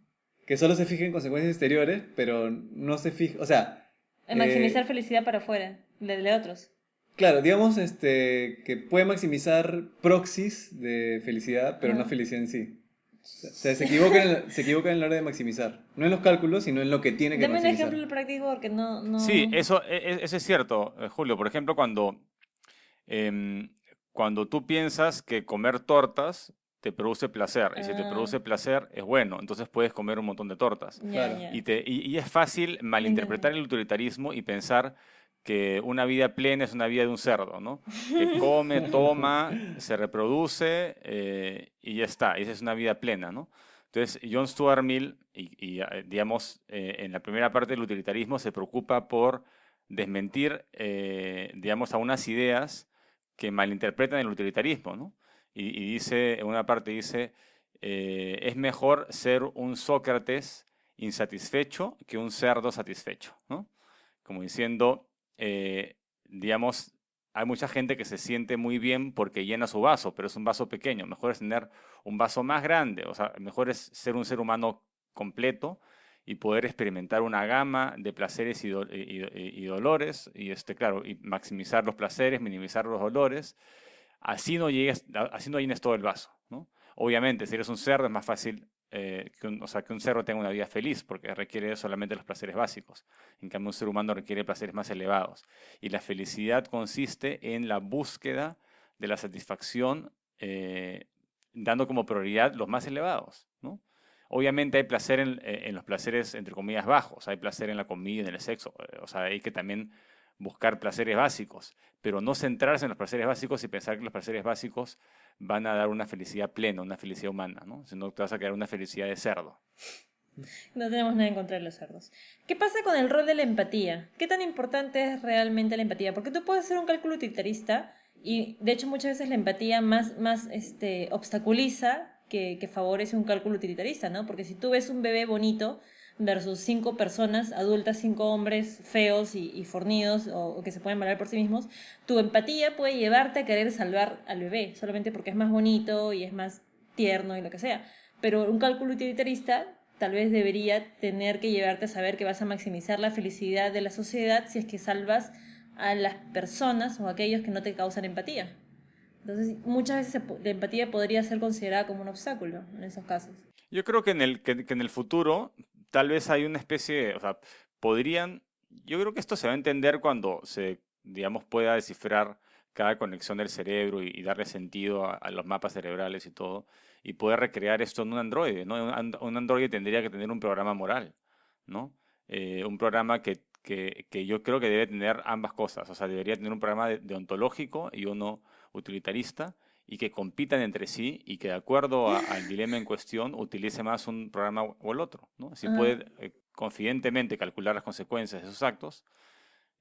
Que solo se fija en consecuencias exteriores, pero no se fija, o sea, Maximizar felicidad para afuera, de otros. claro, digamos que puede maximizar proxies de felicidad, pero no Ah. felicidad en sí. O sea, se equivoca en la hora de maximizar. No en los cálculos, sino en lo que tiene que Dame un maximizar. ejemplo práctico porque no... Sí, eso es cierto, Julio. Por ejemplo, em, cuando tú piensas que comer tortas te produce placer, y si te Ah, produce placer es bueno, entonces puedes comer un montón de tortas. ya, Claro. ya. Y es fácil Ya entendí. malinterpretar el utilitarismo y pensar que una vida plena es una vida de un cerdo, ¿no? Que come, toma, se reproduce y ya está. Esa es una vida plena, ¿no? Entonces, John Stuart Mill, digamos, en la primera parte del utilitarismo se preocupa por desmentir, digamos, a unas ideas que malinterpretan el utilitarismo, ¿no? Y dice, en una parte dice, es mejor ser un Sócrates insatisfecho que un cerdo satisfecho, ¿no? Como diciendo, digamos, hay mucha gente que se siente muy bien porque llena su vaso, pero es un vaso pequeño. Mejor es tener un vaso más grande, o sea, mejor es ser un ser humano completo y poder experimentar una gama de placeres y dolores, y claro, y maximizar los placeres, minimizar los dolores. Así no llenes todo el vaso, ¿no? Obviamente, si eres un cerdo es más fácil o sea, que un cerdo tenga una vida feliz porque requiere solamente los placeres básicos. En cambio, un ser humano requiere placeres más elevados. Y la felicidad consiste en la búsqueda de la satisfacción, dando como prioridad los más elevados, ¿no? Obviamente hay placer en los placeres, entre comillas, bajos. Hay placer en la comida, en el sexo. O sea, hay que también buscar placeres básicos, pero no centrarse en los placeres básicos y pensar que los placeres básicos van a dar una felicidad plena, una felicidad humana, ¿no? Sino que te vas a quedar una felicidad de cerdo. No tenemos nada en contra de los cerdos. ¿Qué pasa con el rol de la empatía? ¿Qué tan importante es realmente la empatía? Porque tú puedes hacer un cálculo utilitarista y de hecho muchas veces la empatía más obstaculiza que favorece un cálculo utilitarista, ¿no? Porque si tú ves un bebé bonito versus 5 personas adultas, 5 hombres feos y fornidos o que se pueden valer por sí mismos, tu empatía puede llevarte a querer salvar al bebé solamente porque es más bonito y es más tierno y lo que sea. Pero un cálculo utilitarista tal vez debería tener que llevarte a saber que vas a maximizar la felicidad de la sociedad si es que salvas a las personas o a aquellos que no te causan empatía. Entonces, muchas veces la empatía podría ser considerada como un obstáculo en esos casos. Yo creo que en el futuro tal vez hay una especie, o sea, podrían, yo creo que esto se va a entender cuando se, digamos, pueda descifrar cada conexión del cerebro y darle sentido a los mapas cerebrales y todo, y poder recrear esto en un androide, ¿no? Un androide tendría que tener un programa moral, ¿no? Un programa que yo creo que debe tener ambas cosas, o sea, debería tener un programa deontológico y uno utilitarista, y que compitan entre sí y que de acuerdo al dilema en cuestión utilice más un programa o el otro, ¿no? Si Ah, puede confidentemente calcular las consecuencias de sus actos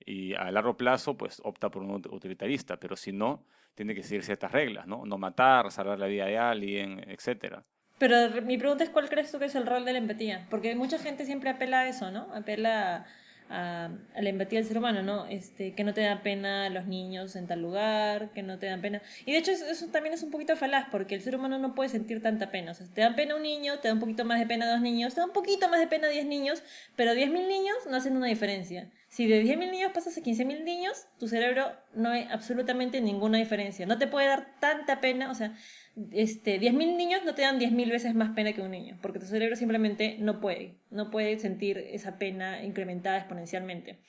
y a largo plazo pues opta por un utilitarista, pero si no, tiene que seguir ciertas reglas, ¿no? No matar, salvar la vida de alguien, etcétera. pero mi pregunta es, ¿cuál crees tú que es el rol de la empatía? Porque mucha gente siempre apela a eso, ¿no? Apela a la empatía del ser humano, ¿no? Que no te da pena los niños en tal lugar, que no te dan pena. Y de hecho eso también es un poquito falaz, porque el ser humano no puede sentir tanta pena. O sea, te da pena un niño, te da un poquito más de pena 2 niños, te da un poquito más de pena 10 niños, pero 10.000 niños no hacen una diferencia. Si de 10.000 niños pasas a 15.000 niños, tu cerebro no ve absolutamente ninguna diferencia. No te puede dar tanta pena, o sea, 10.000 niños no te dan 10.000 veces más pena que un niño, porque tu cerebro simplemente no puede sentir esa pena incrementada exponencialmente.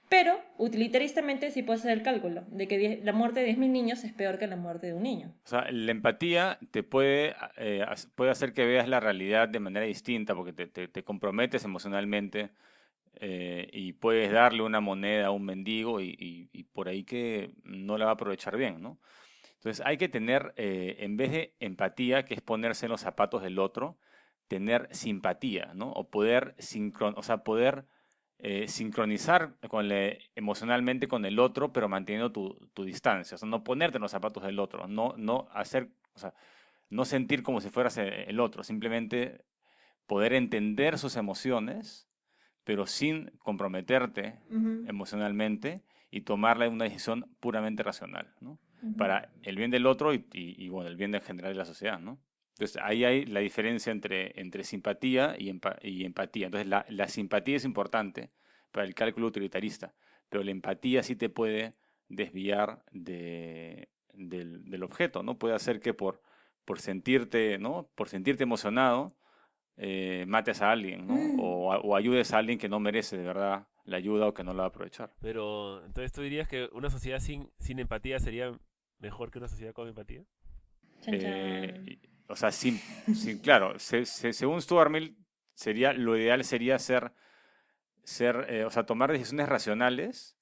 Pero, utilitaristamente, sí puedes hacer el cálculo de que la muerte de 10.000 niños es peor que la muerte de un niño. O sea, la empatía te puede hacer que veas la realidad de manera distinta porque te comprometes emocionalmente y puedes darle una moneda a un mendigo y por ahí que no la va a aprovechar bien, ¿no? Entonces hay que tener, en vez de empatía, que es ponerse en los zapatos del otro, tener simpatía, ¿no? O poder, o sea, poder sincronizar emocionalmente con el otro, pero manteniendo tu distancia. O sea, no ponerte en los zapatos del otro, no hacer, o sea, no sentir como si fueras el otro, simplemente poder entender sus emociones, pero sin comprometerte Ujú, emocionalmente y tomarle una decisión puramente racional, ¿no? ujú. Para el bien del otro y, bueno, el bien en general de la sociedad, ¿no? Entonces ahí hay la diferencia entre simpatía y empatía. Entonces la simpatía es importante para el cálculo utilitarista, pero la empatía sí te puede desviar del objeto, ¿no? Puede hacer que por sentirte, ¿no? Por sentirte emocionado, mates a alguien, ¿no? Mm. O ayudes a alguien que no merece de verdad la ayuda o que no la va a aprovechar. Pero, entonces tú dirías que una sociedad sin empatía sería mejor que una sociedad con empatía. Chan, chan. O sea, claro, según Stuart Mill, lo ideal sería o sea, tomar decisiones racionales,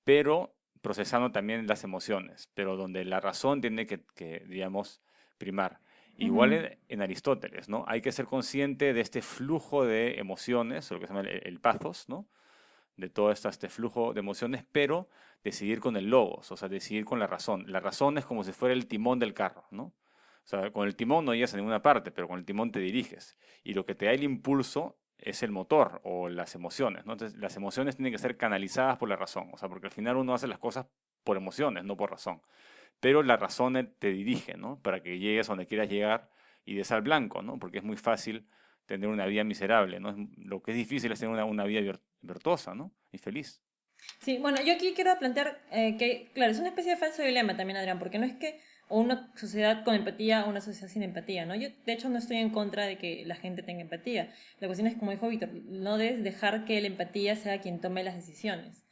pero procesando también las emociones, pero donde la razón tiene digamos, primar. Igual Ujú, en Aristóteles, ¿no? Hay que ser consciente de este flujo de emociones, o lo que se llama el pathos, ¿no? De todo este flujo de emociones, pero decidir con el logos, o sea, decidir con la razón. La razón es como si fuera el timón del carro, ¿no? O sea, con el timón no llegas a ninguna parte, pero con el timón te diriges. Y lo que te da el impulso es el motor o las emociones, ¿no? Entonces, las emociones tienen que ser canalizadas por la razón, o sea, porque al final uno hace las cosas por emociones, no por razón. Pero la razón te dirige, ¿no? Para que llegues a donde quieras llegar y des al blanco, ¿no? Porque es muy fácil tener una vida miserable, ¿no? Lo que es difícil es tener una vida virtuosa, ¿no? Y feliz. sí, bueno, yo aquí quiero plantear que, claro, es una especie de falso dilema también, Adrián, porque no es que o una sociedad con empatía o una sociedad sin empatía, ¿no? Yo, de hecho, no estoy en contra de que la gente tenga empatía. La cuestión es, como dijo Víctor, no debes dejar que la empatía sea quien tome las decisiones.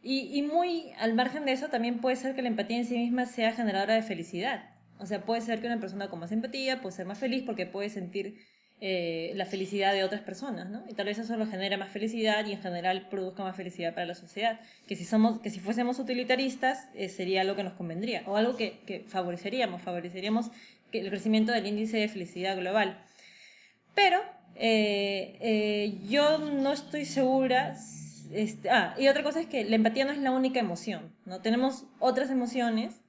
Y muy al margen de eso, también puede ser que la empatía en sí misma sea generadora de felicidad. O sea, puede ser que una persona con más empatía puede ser más feliz porque puede sentir la felicidad de otras personas, ¿no? Y tal vez eso lo genere más felicidad y en general produzca más felicidad para la sociedad. Que si fuésemos utilitaristas sería algo que nos convendría o algo que favoreceríamos el crecimiento del índice de felicidad global. Pero yo no estoy segura. Y otra cosa es que la empatía no es la única emoción, ¿no? Tenemos otras emociones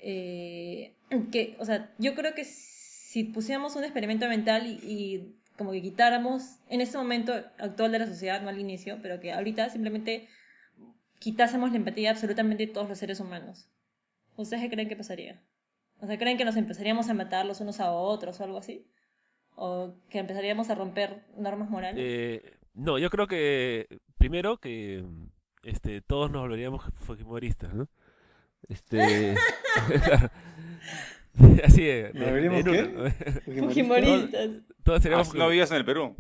que, o sea, yo creo que si pusiéramos un experimento mental y como que quitáramos en este momento actual de la sociedad, no al inicio, pero que ahorita simplemente quitásemos la empatía de absolutamente todos los seres humanos, ¿ustedes qué creen que pasaría? O sea, ¿creen que nos empezaríamos a matar los unos a otros o algo así? ¿O que empezaríamos a romper normas morales? No, yo creo que primero que todos nos volveríamos fujimoristas, ¿no? Este, así ¿Nos veríamos en uno, qué? ¿no? ¿Fujimoristas? Todos, Fujimoristas. todos Ah, seríamos si no vivías en el Perú.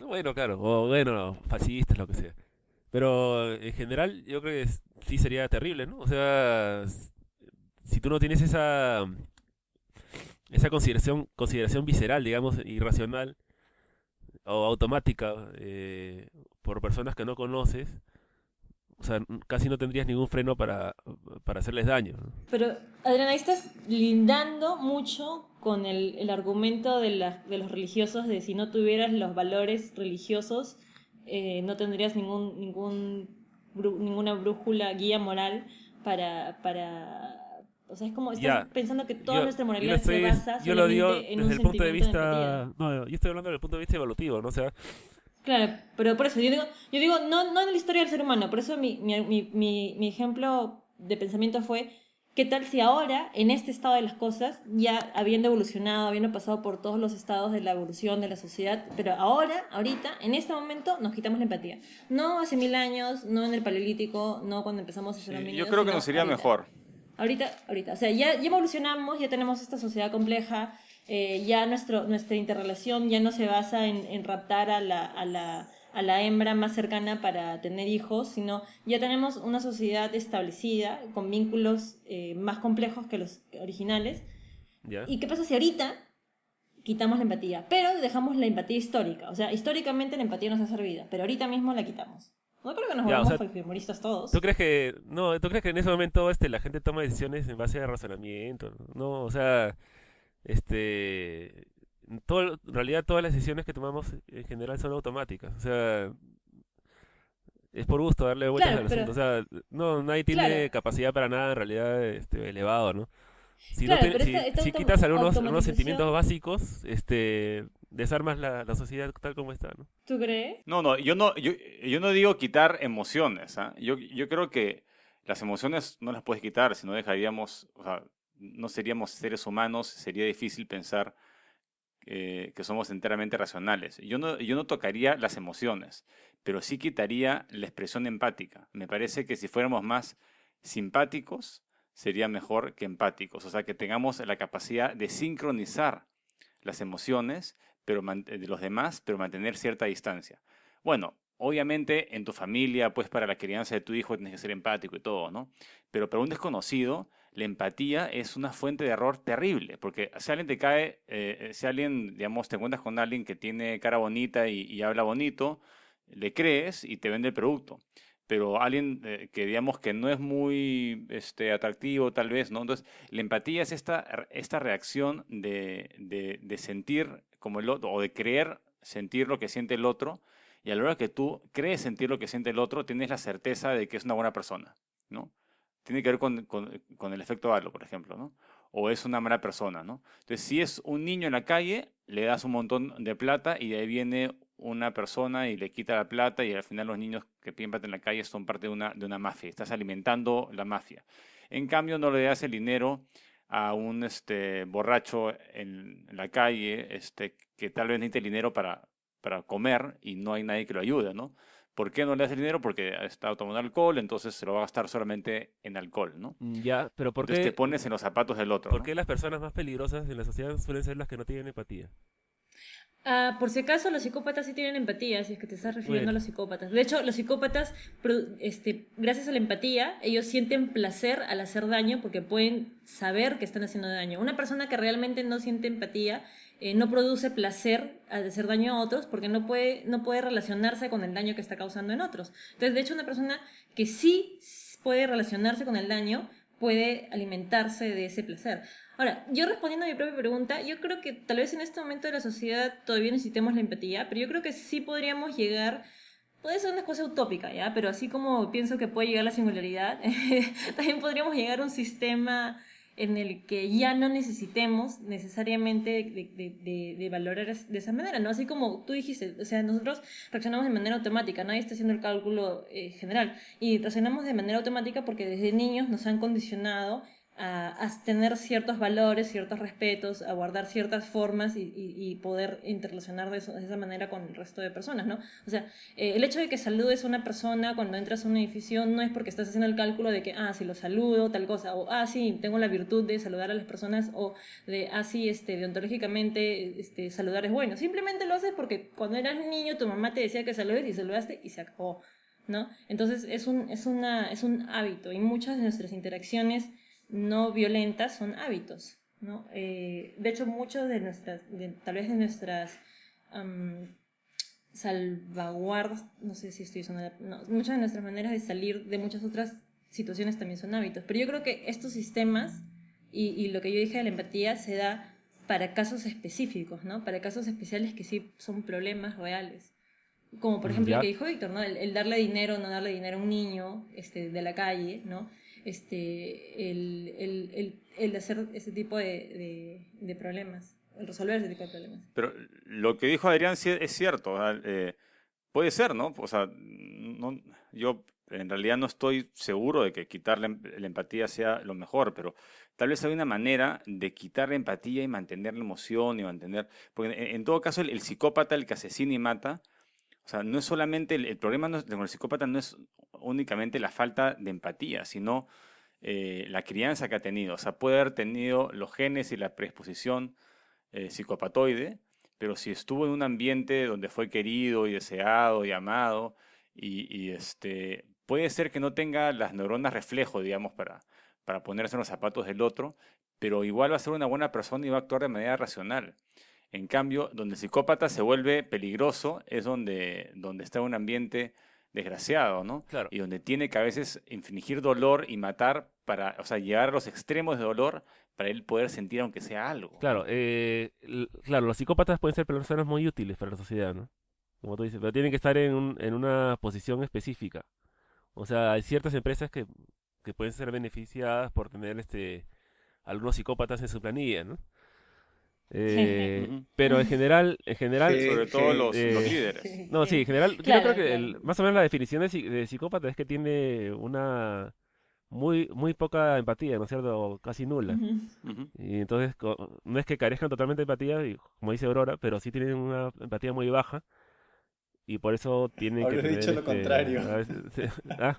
bueno, claro, o bueno, fascistas, lo que sea. Pero en general yo creo que sí sería terrible, ¿no? O sea, si tú no tienes esa consideración visceral, digamos, irracional o automática por personas que no conoces, o sea, casi no tendrías ningún freno para hacerles daño, ¿no? Pero, Adriana, ahí estás lindando mucho con el argumento de los religiosos de si no tuvieras los valores religiosos, no tendrías ninguna brújula, guía moral para... O sea, es como estás Ya, pensando que toda yo, nuestra yo lo moralidad se estoy, basa yo lo digo solamente en un desde el punto de sentimiento de empatía. vista, no, yo estoy hablando desde el punto de vista evolutivo, ¿no? O sea, Claro, pero por eso, yo digo no, no en la historia del ser humano, por eso mi ejemplo de pensamiento fue, ¿qué tal si ahora, en este estado de las cosas, ya habiendo evolucionado, habiendo pasado por todos los estados de la evolución de la sociedad, pero ahora, ahorita, en este momento, nos quitamos la empatía? No hace 1000 años, no en el paleolítico, no cuando empezamos a ser Sí, yo homínidos, creo que nos sino sería ahorita. mejor. Ahorita. O sea, ya evolucionamos, ya tenemos esta sociedad compleja, ya nuestra interrelación ya no se basa en raptar a la hembra más cercana para tener hijos, sino ya tenemos una sociedad establecida con vínculos más complejos que los originales. ya. ¿Y qué pasa si ahorita quitamos la empatía? Pero dejamos la empatía histórica. O sea, históricamente la empatía nos ha servido, pero ahorita mismo la quitamos. No creo que nos Ya, o volvamos sea, folcloristas todos. ¿tú crees que en ese momento la gente toma decisiones en base a razonamiento? No, o sea, este, en realidad todas las decisiones que tomamos en general son automáticas. O sea, es por gusto darle vueltas Claro, al pero, asunto. O sea, no, nadie claro, tiene capacidad para nada en realidad elevado, ¿no? Si no claro, te- pero si, esta si quitas algunos sentimientos automatización, básicos, desarmas la sociedad tal como está, ¿no? ¿tú crees? No, no, yo no digo quitar emociones, ¿ah? Yo creo que las emociones no las puedes quitar, si no dejaríamos, o sea, no seríamos seres humanos, sería difícil pensar que somos enteramente racionales. Yo no tocaría las emociones, pero sí quitaría la expresión empática. Me parece que si fuéramos más simpáticos, sería mejor que empáticos. O sea, que tengamos la capacidad de sincronizar las emociones de los demás, pero mantener cierta distancia. Bueno, obviamente en tu familia, pues para la crianza de tu hijo tienes que ser empático y todo, ¿no? Pero para un desconocido, la empatía es una fuente de error terrible, porque si alguien te cae, si alguien, digamos, te encuentras con alguien que tiene cara bonita y habla bonito, le crees y te vende el producto. Pero alguien que digamos que no es muy atractivo tal vez, ¿no? Entonces, la empatía es esta reacción de sentir como el otro, o de creer sentir lo que siente el otro, y a la hora que tú crees sentir lo que siente el otro, tienes la certeza de que es una buena persona, ¿no? Tiene que ver con el efecto halo, por ejemplo, ¿no? O es una mala persona, ¿no? Entonces, si es un niño en la calle, le das un montón de plata y de ahí viene una persona y le quita la plata y al final los niños que piden plata en la calle son parte de una mafia. Estás alimentando la mafia. En cambio, no le das el dinero a un borracho en la calle que tal vez necesite el dinero para comer y no hay nadie que lo ayude, ¿no? ¿Por qué no le das el dinero? Porque está tomando alcohol, entonces se lo va a gastar solamente en alcohol, ¿no? Ya, pero Entonces te pones en los zapatos del otro, por ¿no? qué las personas más peligrosas en la sociedad suelen ser las que no tienen empatía? Ah, por si acaso, los psicópatas sí tienen empatía, si es que te estás refiriendo a Bueno, los psicópatas. De hecho, los psicópatas, gracias a la empatía, ellos sienten placer al hacer daño porque pueden saber que están haciendo daño. Una persona que realmente no siente empatía no produce placer al hacer daño a otros porque no puede relacionarse con el daño que está causando en otros. Entonces, de hecho, una persona que sí puede relacionarse con el daño puede alimentarse de ese placer. Ahora, yo respondiendo a mi propia pregunta, yo creo que tal vez en este momento de la sociedad todavía necesitemos la empatía, pero yo creo que sí podríamos llegar, puede ser una cosa utópica, ¿ya? Pero así como pienso que puede llegar la singularidad, también podríamos llegar a un sistema en el que ya no necesitemos necesariamente de valorar de esa manera, ¿no? Así como tú dijiste, o sea, nosotros reaccionamos de manera automática, nadie está haciendo el cálculo general, y reaccionamos de manera automática porque desde niños nos han condicionado a tener ciertos valores, ciertos respetos, a guardar ciertas formas y poder interrelacionar de esa manera con el resto de personas, ¿no? O sea, el hecho de que saludes a una persona cuando entras a un edificio no es porque estás haciendo el cálculo de que, si lo saludo, tal cosa, o, sí, tengo la virtud de saludar a las personas, o de, sí, deontológicamente, saludar es bueno. Simplemente lo haces porque cuando eras niño tu mamá te decía que saludes y saludaste y se acabó, ¿no? Entonces es un hábito y muchas de nuestras interacciones no violentas son hábitos, ¿no? De hecho, muchos tal vez de nuestras salvaguardas, no sé si estoy usando, no, muchas de nuestras maneras de salir de muchas otras situaciones también son hábitos. Pero yo creo que estos sistemas y lo que yo dije de la empatía se da para casos específicos, ¿no? Para casos especiales que sí son problemas reales. Como por ejemplo el ya, que dijo Víctor, ¿no? El darle dinero o no darle dinero a un niño de la calle, ¿no? El hacer ese tipo de problemas, el resolver ese tipo de problemas. Pero lo que dijo Adrián sí es cierto. O sea, puede ser, ¿no? O sea, yo en realidad no estoy seguro de que quitar la empatía sea lo mejor, pero tal vez hay una manera de quitar la empatía y mantener la emoción y mantener... Porque en todo caso el psicópata, el que asesina y mata, o sea, no es solamente el problema con el psicópata no es únicamente la falta de empatía, sino la crianza que ha tenido. O sea, puede haber tenido los genes y la predisposición psicopatoide, pero si estuvo en un ambiente donde fue querido y deseado y amado, puede ser que no tenga las neuronas reflejo, digamos, para ponerse en los zapatos del otro, pero igual va a ser una buena persona y va a actuar de manera racional. En cambio, donde el psicópata se vuelve peligroso es donde está un ambiente desgraciado, ¿no? Claro. Y donde tiene que a veces infligir dolor y matar para, o sea, llegar a los extremos de dolor para él poder sentir aunque sea algo. Claro, claro, los psicópatas pueden ser personas muy útiles para la sociedad, ¿no? Como tú dices, pero tienen que estar en una posición específica. O sea, hay ciertas empresas que pueden ser beneficiadas por tener algunos psicópatas en su planilla, ¿no? Ujú. Pero en general, Sobre todo los eh, líderes. no, sí, en general, yo Claro, creo que claro. más o menos la definición de psicópata es que tiene una muy poca empatía, ¿no es cierto? O casi nula. Ujú. Ujú. Y entonces, no es que carezcan totalmente de empatía, como dice Aurora, pero sí tienen una empatía muy baja y por eso tienen que Habría tener dicho lo contrario. a veces, ah,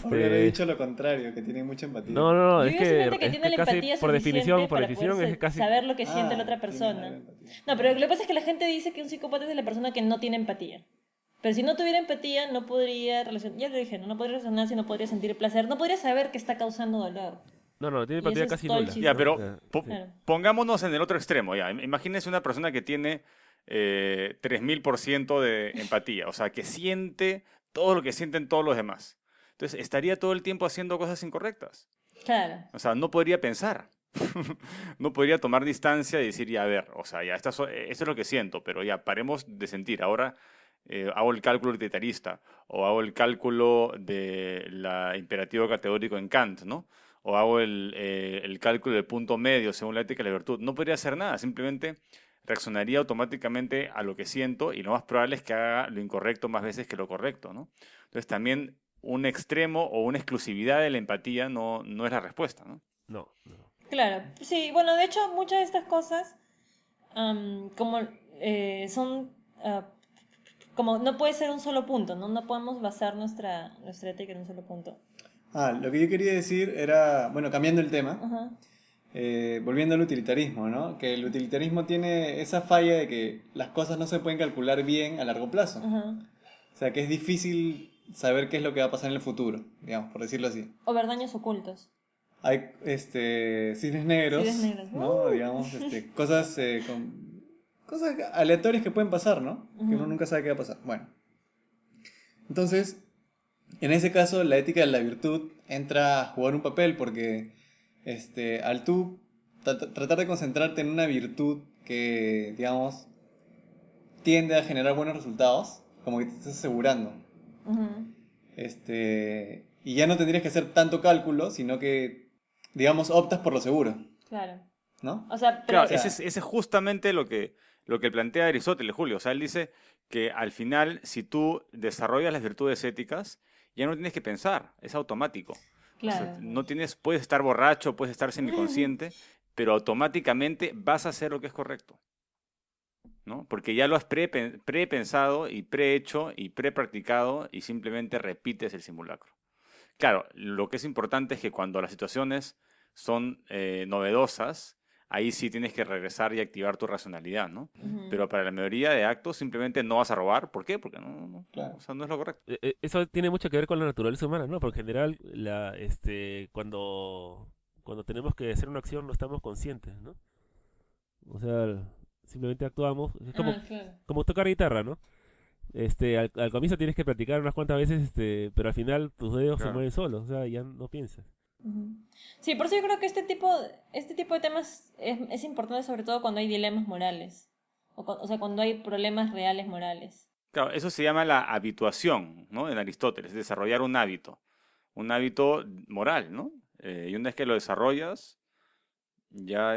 Habría este, dicho lo contrario, que tiene mucha empatía. no, Yo es digo simplemente que que es tiene que la casi empatía por suficiente por para poder definición es que casi saber lo que siente la otra Tiene algo de persona. empatía. No, pero lo que pasa es que la gente dice que un psicópata es la persona que no tiene empatía. Pero si no tuviera empatía, no podría relacionar, ya lo dije, no podría relacionarse, no podría sentir placer, no podría saber que está causando dolor. no, tiene Y eso empatía es casi todo el nula, chiste. Ya, ¿no? pero O sea, sí. Claro. pongámonos en el otro extremo, ya. Imagínense una persona que tiene 3000% de empatía, o sea, que siente todo lo que sienten todos los demás. Entonces, estaría todo el tiempo haciendo cosas incorrectas. Claro. O sea, no podría pensar. No podría tomar distancia y decir, ya, a ver, o sea, ya, esto es lo que siento, pero ya, paremos de sentir. Ahora hago el cálculo utilitarista o hago el cálculo de la imperativo categórico en Kant, ¿no? O hago el cálculo del punto medio según la ética de la virtud. No podría hacer nada, simplemente reaccionaría automáticamente a lo que siento y lo más probable es que haga lo incorrecto más veces que lo correcto, ¿no? Entonces también un extremo o una exclusividad de la empatía no es la respuesta, ¿no? No. Claro. Sí, bueno, de hecho, muchas de estas cosas, como son, como no puede ser un solo punto, ¿no? No podemos basar nuestra ética en un solo punto. Lo que yo quería decir era, bueno, cambiando el tema, Ajá. volviendo al utilitarismo, ¿no? Que el utilitarismo tiene esa falla de que las cosas no se pueden calcular bien a largo plazo. Ajá. O sea, que es difícil saber qué es lo que va a pasar en el futuro, digamos, por decirlo así. O ver daños ocultos. Hay cisnes negros, Cisnes negros. ¿no? Digamos, cosas aleatorias que pueden pasar, ¿no? Que uno Ujú. nunca sabe qué va a pasar. Bueno, entonces, en ese caso, la ética de la virtud entra a jugar un papel porque al tú tratar de concentrarte en una virtud que, digamos, tiende a generar buenos resultados, como que te estás asegurando. Ujú. Y ya no tendrías que hacer tanto cálculo, sino que, digamos, optas por lo seguro, Claro. ¿no? O sea, pero... Claro, O sea, ese es justamente lo que plantea Aristóteles, Julio. O sea, él dice que al final, si tú desarrollas las virtudes éticas, ya no tienes que pensar, es automático. O sea, Claro. no tienes, puedes estar borracho, puedes estar semiconsciente, pero automáticamente vas a hacer lo que es correcto, ¿no? Porque ya lo has prepensado y prehecho y prepracticado y simplemente repites el simulacro. Claro, lo que es importante es que cuando las situaciones son novedosas, ahí sí tienes que regresar y activar tu racionalidad, ¿no? Ujú. Pero para la mayoría de actos simplemente no vas a robar. ¿Por qué? Porque claro. o sea, no es lo correcto. Eso tiene mucho que ver con la naturaleza humana, ¿no? Porque en general, cuando tenemos que hacer una acción no estamos conscientes, ¿no? O sea, simplemente actuamos. Es como, Ah, claro. como tocar guitarra, ¿no? Al comienzo tienes que practicar unas cuantas veces, pero al final tus dedos se Claro. mueven solos, o sea, ya no piensas. Ujú. Sí, por eso yo creo que este tipo de temas es importante sobre todo cuando hay dilemas morales. O sea, cuando hay problemas reales morales. Claro, eso se llama la habituación, ¿no? En Aristóteles, desarrollar un hábito moral, ¿no? Y una vez que lo desarrollas, ya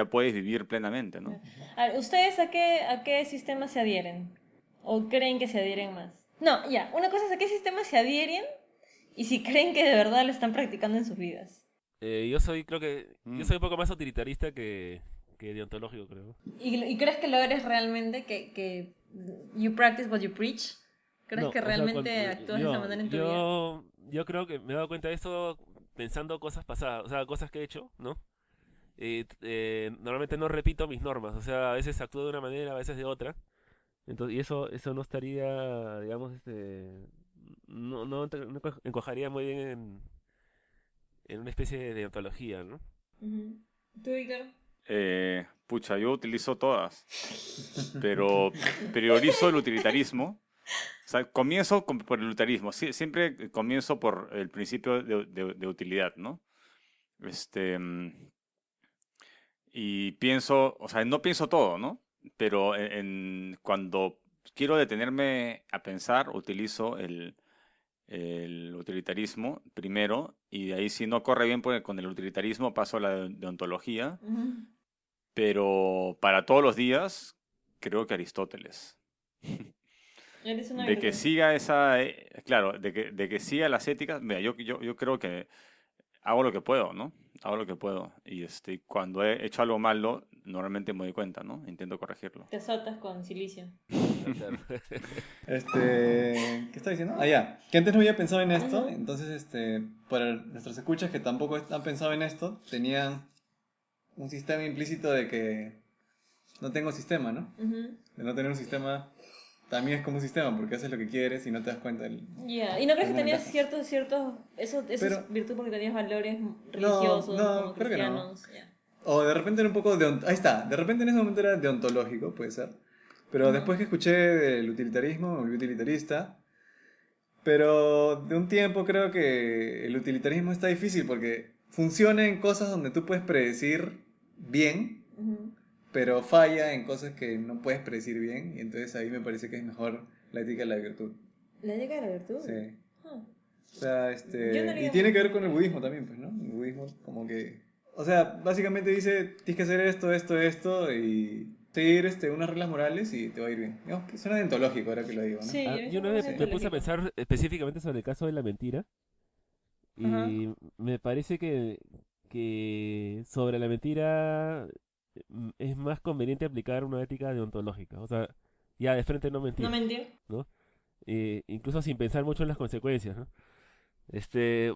puedes vivir plenamente, ¿no? A ver, ¿ustedes a qué sistemas se adhieren? ¿O creen que se adhieren más? No, ya, una cosa es a qué sistemas se adhieren y si creen que de verdad lo están practicando en sus vidas. Creo que, yo Mm. soy un poco más utilitarista que deontológico, creo. ¿Y crees que lo eres realmente? ¿Que you practice what you preach? ¿Crees No, que o sea, realmente actúas de esa manera en tu vida? yo creo que me he dado cuenta de eso pensando cosas pasadas, o sea, cosas que he hecho, ¿no? Normalmente no repito mis normas, o sea, a veces actúo de una manera, a veces de otra. Entonces, y eso no estaría, digamos, no encajaría muy bien en una especie de ontología, ¿no? Ujú. ¿Tú, Víctor? Pucha, yo utilizo todas, pero priorizo el utilitarismo O sea, comienzo por el utilitarismo. Siempre comienzo por el principio de utilidad, ¿no? Este, y pienso, o sea, no pienso todo, ¿no? Pero cuando quiero detenerme a pensar, utilizo el utilitarismo primero, y de ahí si no corre bien porque con el utilitarismo paso a la deontología, Ujú. pero para todos los días creo que Aristóteles. Eres una De que virtud. siga esa, claro, de que siga las éticas, mira, yo creo que hago lo que puedo, ¿no? Hago lo que puedo. Y cuando he hecho algo malo, normalmente me doy cuenta, ¿no? Intento corregirlo. Te azotas con silicio. Claro. ¿Qué está diciendo? Ah, ya. Que antes no había pensado en esto, Ujú. entonces, para nuestros escuchas que tampoco han pensado en esto, tenían un sistema implícito de que no tengo sistema, ¿no? Ujú. De no tener un sistema también es como un sistema, porque haces lo que quieres y no te das cuenta Ya, ¿y no crees es que una tenías ventaja. eso Pero, es virtud porque tenías valores no, religiosos como no, creo que no. cristianos? Ya. O de repente era un poco ahí está, de repente en ese momento era deontológico, puede ser. Pero Ujú. después que escuché del utilitarismo, me volví utilitarista. Pero de un tiempo creo que el utilitarismo está difícil porque funciona en cosas donde tú puedes predecir bien, Ujú. pero falla en cosas que no puedes predecir bien. Y entonces ahí me parece que es mejor la ética de la virtud. La ética de la virtud. Sí. Ah. O sea, Yo no y haría tiene mucho que ver de con el la budismo virtud. también, pues, ¿no? El budismo como que... O sea, básicamente dice, tienes que hacer esto, esto, esto y seguir unas reglas morales y te va a ir bien. Digamos que suena deontológico ahora que lo digo, ¿no? Sí, Ah, a mí yo se me una hace vez más me puse a ontológico. pensar específicamente sobre el caso de la mentira Ajá. y me parece que sobre la mentira es más conveniente aplicar una ética deontológica. O sea, ya de frente no No mentir, mentir. ¿no? Incluso sin pensar mucho en las consecuencias, ¿no?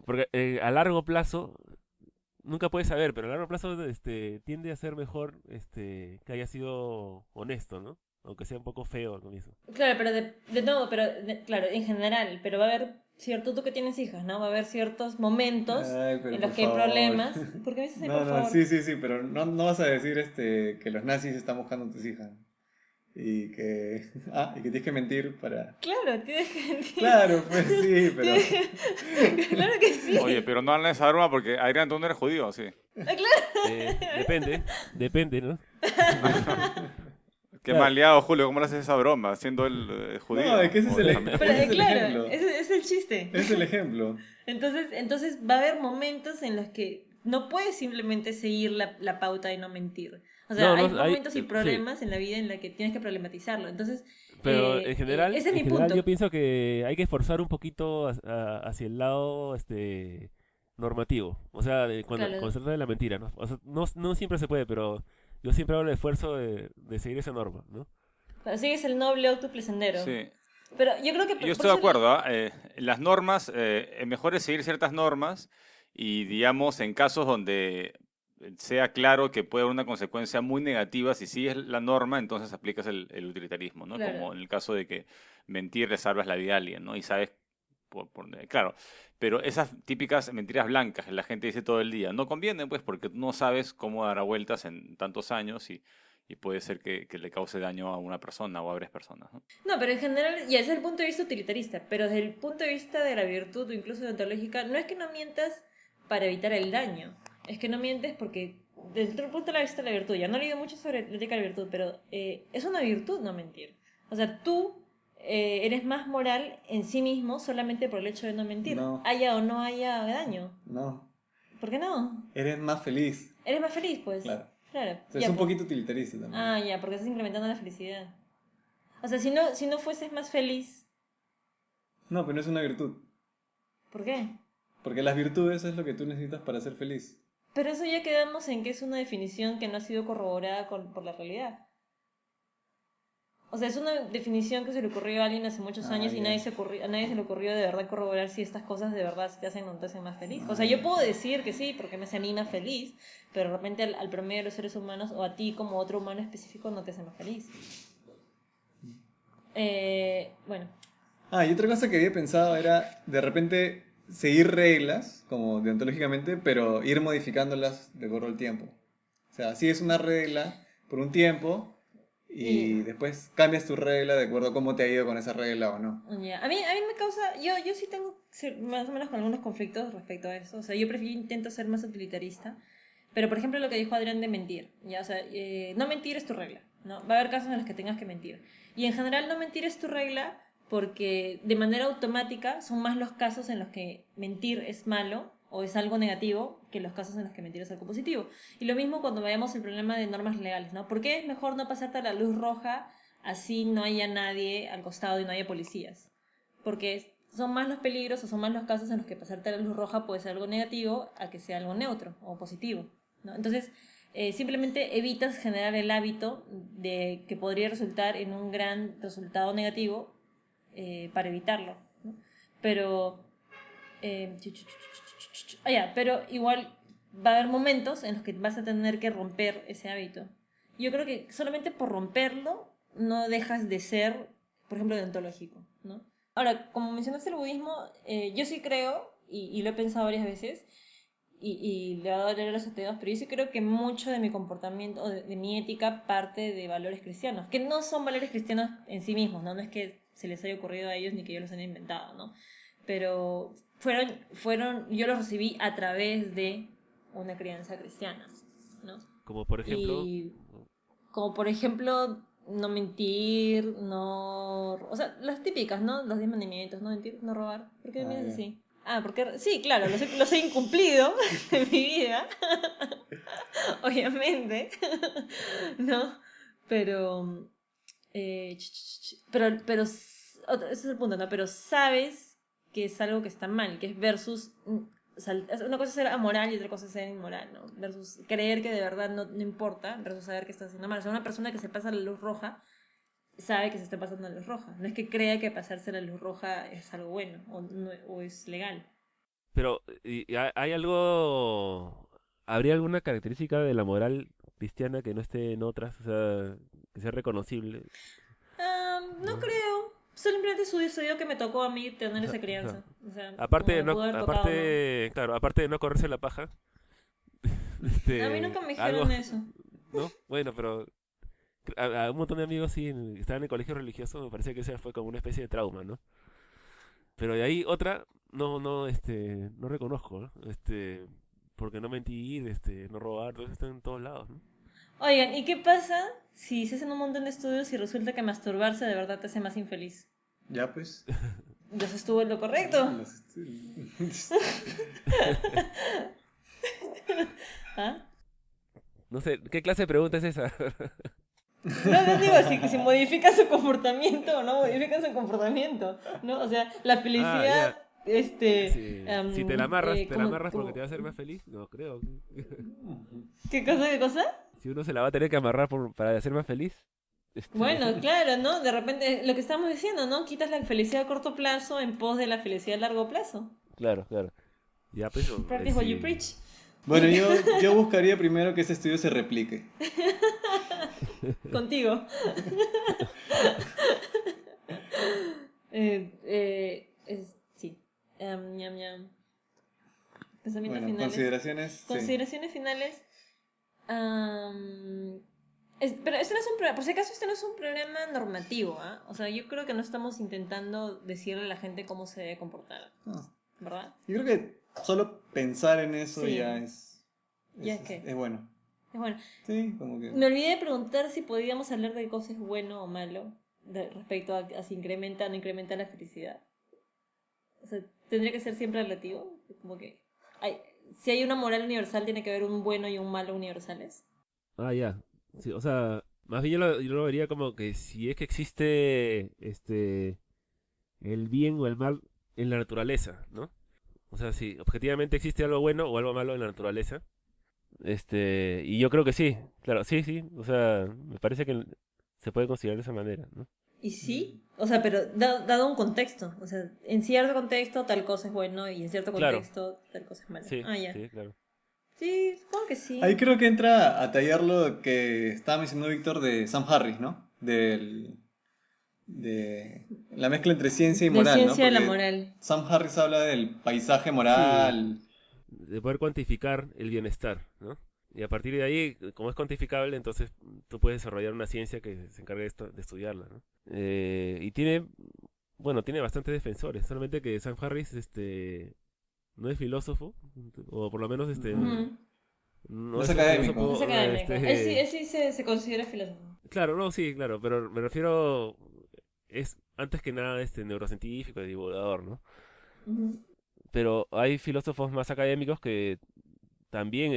Porque a largo plazo, nunca puedes saber, pero a largo plazo tiende a ser mejor que haya sido honesto, ¿no? Aunque sea un poco feo al comienzo. Claro, pero de todo, pero claro, en general, pero va a haber cierto, tú que tienes hijas, ¿no? Va a haber ciertos momentos Ay, pero en los por que hay favor. problemas. ¿Por qué me dices ahí, No, por no, favor? sí, sí, sí, pero no, no vas a decir que los nazis están buscando a tus hijas. Y que... Ah, y que tienes que mentir para... Claro, tienes que mentir. Claro, pues sí, pero... Claro que Oye, sí. pero no hablan esa broma porque Adrián, tú no eres judío, sí. Ah, claro. Depende, ¿no? Qué Claro, mal liado, Julio, ¿cómo le haces esa broma? Siendo él No, es judío que o de familia Pero ese es judía. el claro, ejemplo. ese es el chiste. Ese es el ejemplo. Entonces va a haber momentos en los que no puedes simplemente seguir la pauta de no mentir. O sea, no, hay no, momentos y sí, problemas en la vida en la que tienes que problematizarlo. Entonces, pero ese es en mi general yo punto. pienso que hay que esforzar un poquito hacia el lado normativo, o sea, cuando Claro, se trata de la mentira, ¿no? O sea, no siempre se puede, pero yo siempre hago el esfuerzo de seguir esa norma, ¿no? cuando sigues el noble octuple sendero. Sí, Pero yo creo que yo por estoy de eso... acuerdo, ¿ah? Las normas, mejor es seguir ciertas normas y, digamos, en casos donde sea claro que puede haber una consecuencia muy negativa, si sigues la norma, entonces aplicas el utilitarismo, ¿no? Claro, Como en el caso de que mentir le salvas la vida a alguien, ¿no? Y sabes, claro, pero esas típicas mentiras blancas que la gente dice todo el día no convienen, pues, porque tú no sabes cómo dará vueltas en tantos años y puede ser que le cause daño a una persona o a varias personas, ¿no? no, pero en general, ya ese es el punto de vista utilitarista, pero desde el punto de vista de la virtud o incluso deontológica, no es que no mientas para evitar el daño, es que no mientes porque desde el punto de vista de la virtud, ya no he leído mucho sobre la ética de la virtud, pero es una virtud no mentir. O sea, tú eres más moral en sí mismo solamente por el hecho de no mentir, No, haya o no haya daño. no. ¿Por qué no? Eres más feliz. Eres más feliz, pues. Claro. Claro, O sea, es ya un pues. poquito utilitarista también. Ah, ya, porque estás implementando la felicidad. O sea, si no fueses más feliz, No, pero no es una virtud. ¿por qué? Porque las virtudes es lo que tú necesitas para ser feliz. Pero eso ya quedamos en que es una definición que no ha sido corroborada por la realidad. O sea, es una definición que se le ocurrió a alguien hace muchos Ah, años y ya. a nadie se le ocurrió de verdad corroborar si estas cosas de verdad te hacen o no te hacen más feliz. O Ah, sea, yo ya. puedo decir que sí, porque me hace a mí más feliz, pero de repente al promedio de los seres humanos o a ti como otro humano específico no te hace más feliz. Bueno, Ah, y otra cosa que había pensado era de repente seguir reglas, como deontológicamente, pero ir modificándolas de acuerdo al tiempo. O sea, si es una regla por un tiempo y después cambias tu regla de acuerdo a cómo te ha ido con esa regla o no. Ya. A mí me causa, yo sí tengo más o menos con algunos conflictos respecto a eso, o sea, yo intento ser más utilitarista, pero por ejemplo lo que dijo Adrián de mentir, ya, o sea, no mentir es tu regla, ¿no? Va a haber casos en los que tengas que mentir, y en general no mentir es tu regla porque de manera automática son más los casos en los que mentir es malo o es algo negativo que los casos en los que mentir es algo positivo. Y lo mismo cuando veamos el problema de normas legales, ¿no? ¿Por qué es mejor no pasarte a la luz roja así no haya nadie al costado y no haya policías? Porque son más los peligros o son más los casos en los que pasarte a la luz roja puede ser algo negativo a que sea algo neutro o positivo, ¿no? Entonces, simplemente evitas generar el hábito de que podría resultar en un gran resultado negativo para evitarlo, ¿no? Pero, pero igual va a haber momentos en los que vas a tener que romper ese hábito. Yo creo que solamente por romperlo no dejas de ser, por ejemplo, deontológico, ¿no? Ahora, como mencionaste el budismo, yo sí creo, y lo he pensado varias veces, y le he dado a leer a los ateos, pero yo sí creo que mucho de mi comportamiento, o de mi ética, parte de valores cristianos, que no son valores cristianos en sí mismos, ¿no? No es que se les haya ocurrido a ellos ni que yo los haya inventado, ¿no? Pero yo los recibí a través de una crianza cristiana, ¿no? Como por ejemplo... Y como por ejemplo, no mentir, no... O sea, las típicas, ¿no? Los 10 mandamientos, no mentir, no robar. ¿Por qué me miras así? Ah, porque sí, claro, los he incumplido en mi vida, obviamente, ¿no? Pero, ese es el punto, ¿no? Pero sabes que es algo que está mal, que es versus, o sea, una cosa es ser amoral y otra cosa es ser inmoral, ¿no? Versus creer que de verdad no importa, versus saber que estás haciendo mal. O sea, una persona que se pasa la luz roja sabe que se está pasando la luz roja. No es que crea que pasarse la luz roja es algo bueno o es legal. Pero, ¿hay algo... ¿Habría alguna característica de la moral cristiana que no esté en otras? O sea, que sea reconocible. No ¿No? creo. Simplemente sucedió que me tocó a mí tener esa crianza. O sea, Aparte como de me no, pudo haber tocado, ¿no? claro, aparte de no correrse la paja, A mí nunca me algo, dijeron eso. ¿no? Bueno, pero a un montón de amigos sí estaban en el colegio religioso, me parece que esa fue como una especie de trauma, ¿no? Pero de ahí otra, no reconozco, ¿no? Porque no mentir, no robar, todo eso está en todos lados, ¿no? Oigan, ¿y qué pasa si se hacen un montón de estudios y resulta que masturbarse de verdad te hace más infeliz? Ya pues. ¿Entonces estuvo en lo correcto? ¿Ah? No sé, ¿qué clase de pregunta es esa? No digo si modifica su comportamiento o no modifica su comportamiento, ¿no? O sea, la Ah, felicidad, ya. Si te la amarras, ¿te la amarras porque te va a hacer más feliz? No creo. ¿Qué cosa, qué cosa? Si uno se la va a tener que amarrar para hacer más feliz. Bueno, claro, ¿no? De repente, lo que estamos diciendo, ¿no? Quitas la felicidad a corto plazo en pos de la felicidad a largo plazo. Claro, claro. Ya, pues, Practice what you sí. preach. Bueno, yo buscaría primero que ese estudio se replique. Contigo. Sí. Ñam, ñam. Pensamientos Bueno, finales. consideraciones. Sí. Consideraciones finales. Pero este no es un problema, por si acaso este no es un problema normativo, ¿ah? O sea, yo creo que no estamos intentando decirle a la gente cómo se debe comportar, No. ¿verdad? Yo creo que solo pensar en eso Sí. ya es. ¿Ya es qué? Es bueno. Es bueno. Sí, como que. Me olvidé de preguntar si podíamos hablar de cosas bueno o malo respecto a si incrementa o no incrementa la felicidad. O sea, tendría que ser siempre relativo. Como que si hay una moral universal, tiene que haber un bueno y un malo universales. Ah, ya. Sí, o sea, más bien yo lo vería como que si es que existe el bien o el mal en la naturaleza, ¿no? O sea, si objetivamente existe algo bueno o algo malo en la naturaleza. Y yo creo que sí, claro, sí, sí. O sea, me parece que se puede considerar de esa manera, ¿no? Y sí, o sea, pero dado un contexto. O sea, en cierto contexto tal cosa es bueno y en cierto Claro. contexto tal cosa es malo. Sí, Ya. sí, claro. Sí, supongo que sí. Ahí creo que entra a tallar lo que estaba mencionando Víctor de Sam Harris, ¿no? De la mezcla entre ciencia y De moral, ciencia ¿no? de la Porque moral. Sam Harris habla del paisaje Sí, moral. de poder cuantificar el bienestar, ¿no? Y a partir de ahí, como es cuantificable, entonces tú puedes desarrollar una ciencia que se encargue de estudiarla, ¿no? Y tiene, bueno, tiene bastantes defensores, solamente que Sam Harris, no es filósofo, o por lo menos, Ujú. No no es es un académico. Es filósofo, académico. Él sí se considera filósofo. claro, no, sí, claro, pero me refiero, es antes que nada, neurocientífico y divulgador, ¿no? Ujú. Pero hay filósofos más académicos que también,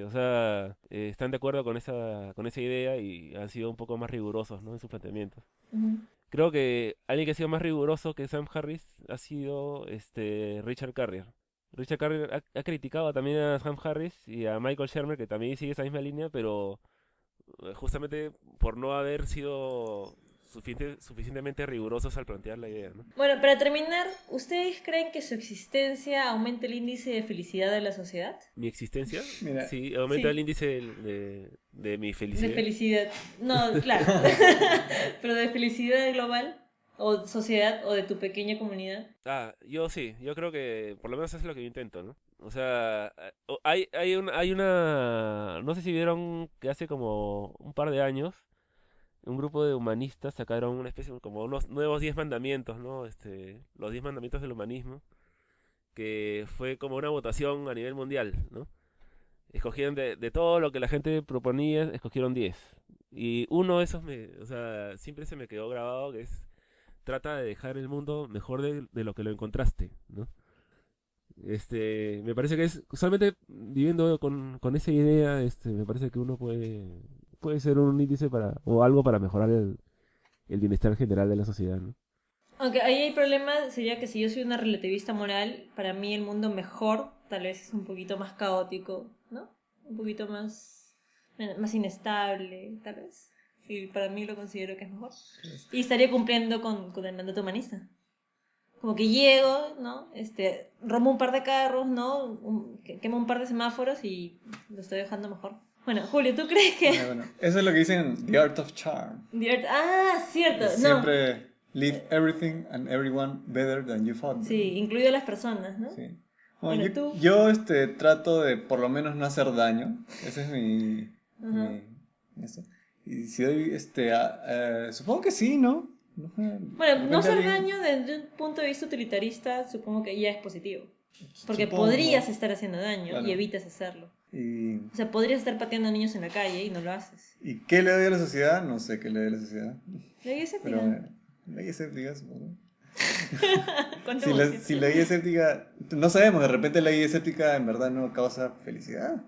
o sea, están de acuerdo con esa idea y han sido un poco más rigurosos, ¿no? En sus planteamientos. Ujú. Creo que alguien que ha sido más riguroso que Sam Harris ha sido Richard Carrier. Richard Carrier ha criticado también a Sam Harris y a Michael Shermer, que también sigue esa misma línea, pero justamente por no haber sido suficientemente rigurosos al plantear la idea, ¿no? Bueno, para terminar, ¿ustedes creen que su existencia aumenta el índice de felicidad de la sociedad? Mi existencia, Mira, sí, aumenta el Sí, índice de mi de felicidad. felicidad. No, claro. Pero de felicidad global, o sociedad, o de tu pequeña comunidad. Yo sí, yo creo que por lo menos eso es lo que yo intento, ¿no? O sea, hay una, no sé si vieron que hace como un par de años, un grupo de humanistas sacaron una especie como unos nuevos 10 mandamientos, ¿no? Los 10 mandamientos del humanismo, que fue como una votación a nivel mundial, ¿no? Escogieron de todo lo que la gente proponía, escogieron 10. Y uno de esos o sea, siempre se me quedó grabado, que es trata de dejar el mundo mejor de lo que lo encontraste, ¿no? Me parece que es solamente viviendo con esa idea, me parece que uno puede ser un índice o algo para mejorar el bienestar general de la sociedad, ¿no? Aunque ahí el problema sería que si yo soy una relativista moral, para mí el mundo mejor tal vez es un poquito más caótico, ¿no? Un poquito más inestable, tal vez. Y para mí lo considero que es mejor. Y estaría cumpliendo con el mandato humanista. Como que llego, ¿no? Rompo un par de carros, ¿no? Quemo un par de semáforos y lo estoy dejando mejor. Bueno, Julio, ¿tú crees que... bueno, eso es lo que dicen The Art of Charm. Ah, cierto, no. Siempre leave everything and everyone better than you thought. Sí, incluido las personas, ¿no? Sí. Bueno, Bueno, tú... trato de por lo menos no hacer daño. Ese es Ajá. eso. Y si doy, supongo que sí, ¿no? No sé, de Bueno, no repente hacer alguien- daño desde un punto de vista utilitarista supongo que ya es positivo. Porque Supongo, podrías estar haciendo daño claro. y evitas hacerlo. Y, O sea, podrías estar pateando a niños en la calle y no lo haces. ¿Y qué le doy a la sociedad? No sé qué le doy a la sociedad. Ley escéptica. Pero ley escéptica, supongo. Con Si negocio. la guía escéptica, no sabemos, de repente la guía escéptica en verdad no causa felicidad.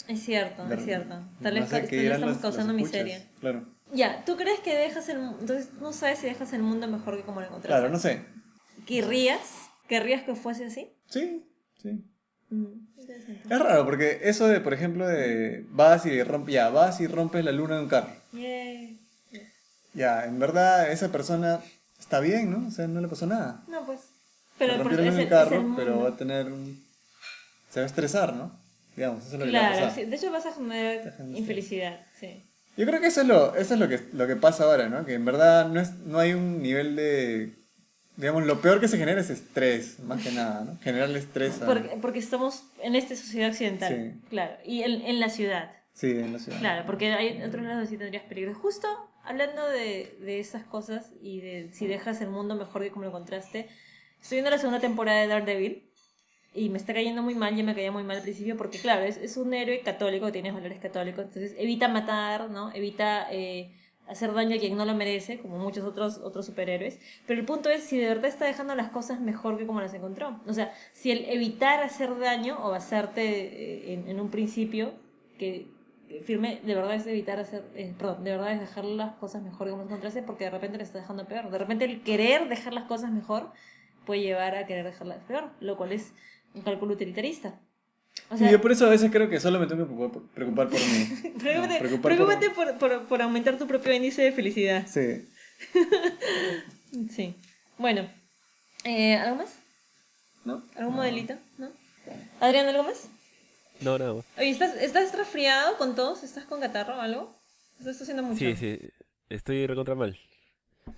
Es cierto, De- es cierto. Tal no vez sé qué le dirán estamos los causando escuchas. miseria. Claro, Ya, ¿tú crees que dejas el mundo? Entonces, no sabes si dejas el mundo mejor que como lo encontraste. claro, no sé. ¿Querrías? ¿Querrías que fuese así? Sí, sí. Interesante. Es raro porque eso de, por ejemplo, de vas y rompes la luna de un carro. Yay. Ya, en verdad esa persona está bien, ¿no? O sea, no le pasó nada. No, pues. Se Pero rompió la es luna el, del es el carro, mundo. pero va a tener se va a estresar, ¿no? Digamos, eso es lo que le va a Claro, pasar. sí, de hecho vas a generar Deja de infelicidad, sí. Yo creo que eso es lo que pasa ahora, ¿no? Que en verdad no hay un nivel de... Digamos, lo peor que se genera es estrés, más que nada, ¿no? Generarle estrés a... Porque estamos en esta sociedad occidental, Sí. claro, y en la ciudad, Sí, en la ciudad. claro, porque hay otros lados sí tendrías peligro. Justo hablando de esas cosas y de si dejas el mundo mejor que como lo encontraste, estoy viendo la segunda temporada de Daredevil y me está cayendo muy mal, ya me caía muy mal al principio porque claro, es un héroe católico que tiene valores católicos, entonces evita matar, ¿no? Evita hacer daño a quien no lo merece, como muchos otros superhéroes, pero el punto es si de verdad está dejando las cosas mejor que como las encontró. O sea, si el evitar hacer daño o hacerte en un principio que firme, de verdad es evitar hacer, perdón, de verdad es dejar las cosas mejor que como las encontraste porque de repente le está dejando peor. De repente el querer dejar las cosas mejor puede llevar a querer dejarlas peor, lo cual es un cálculo utilitarista. O sea, Sí, yo por eso a veces creo que solo me tengo que preocupar por mí. preocúpate, No, preocúpate por aumentar tu propio índice de felicidad. Sí. Sí. Bueno, ¿algo más? ¿No? ¿Algún modelito? ¿No? Adrián, ¿algo más? No, nada más. Oye, ¿estás resfriado con tos? ¿Estás con catarro o algo? ¿Estás haciendo mucho? Sí, sí, estoy recontra mal.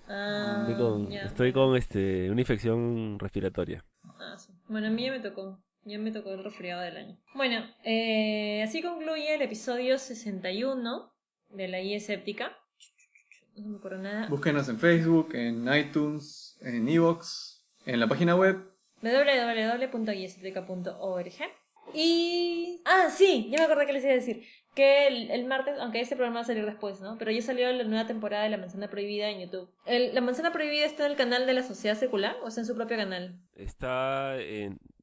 Ah, ya, Estoy bueno. con una infección respiratoria. Ah, sí. Bueno, a mí ya me tocó. Ya me tocó el resfriado del año. Bueno, así concluye el episodio 61 de la guía escéptica. No me acuerdo nada. Búsquenos en Facebook, en iTunes, en Evox, en la página web. www.guiaescéptica.org. Y... Ah, sí, ya me acordé que les iba a decir. Que el martes, aunque este programa va a salir después, ¿no? Pero ya salió la nueva temporada de La Manzana Prohibida en YouTube. ¿La Manzana Prohibida está en el canal de la Sociedad Secular o está en su propio canal? Está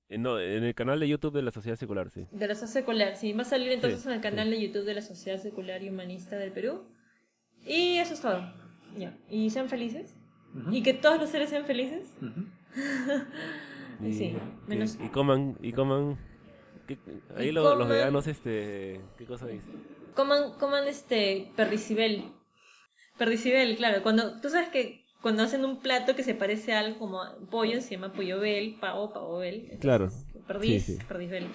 no, en el canal de YouTube de la Sociedad Secular, sí. De la Sociedad Secular, sí. Va a salir entonces Sí, en el canal de YouTube de la Sociedad Secular y Humanista del Perú. Y eso es todo. Ya. Y sean felices. Ujú. Y que todos los seres sean felices. Ujú. Y sí, menos... y coman. Ahí Y los coman- veganos, ¿qué cosa dice? Coman perdicibel. Perdicibel, claro. Tú sabes que cuando hacen un plato que se parece a algo como a pollo, se llama pollo bel, pavo bel. Entonces, Claro. Perdiz, Sí, sí. perdizbel.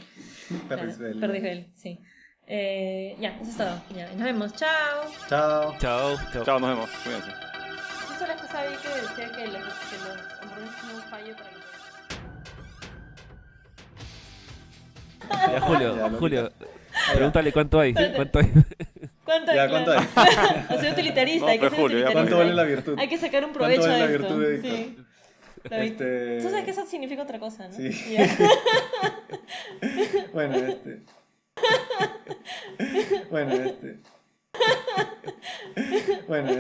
Perdizbel. Perdizbel, sí. Ya, eso es todo. Ya, nos vemos. Chao. Chao. Chao. Chao, nos vemos. Cuídense. Justo la esposa vi que decía que los hamburguesas son un fallo para que... Ya, Julio, Ya, lo Julio, pregúntale cuánto hay. ¿Cuánto hay? ¿Cuánto hay? Ya, ¿cuánto Claro. hay? O sea, utilitarista, No, hay que pero ser Julio, ya utilitarista. ¿Cuánto vale la virtud? Hay que sacar un ¿Cuánto provecho vale la de esto. virtud de Víctor? Sí. La virtud. Este- Tú sabes que eso significa otra cosa, ¿no? Sí. Ya. Bueno, Bueno,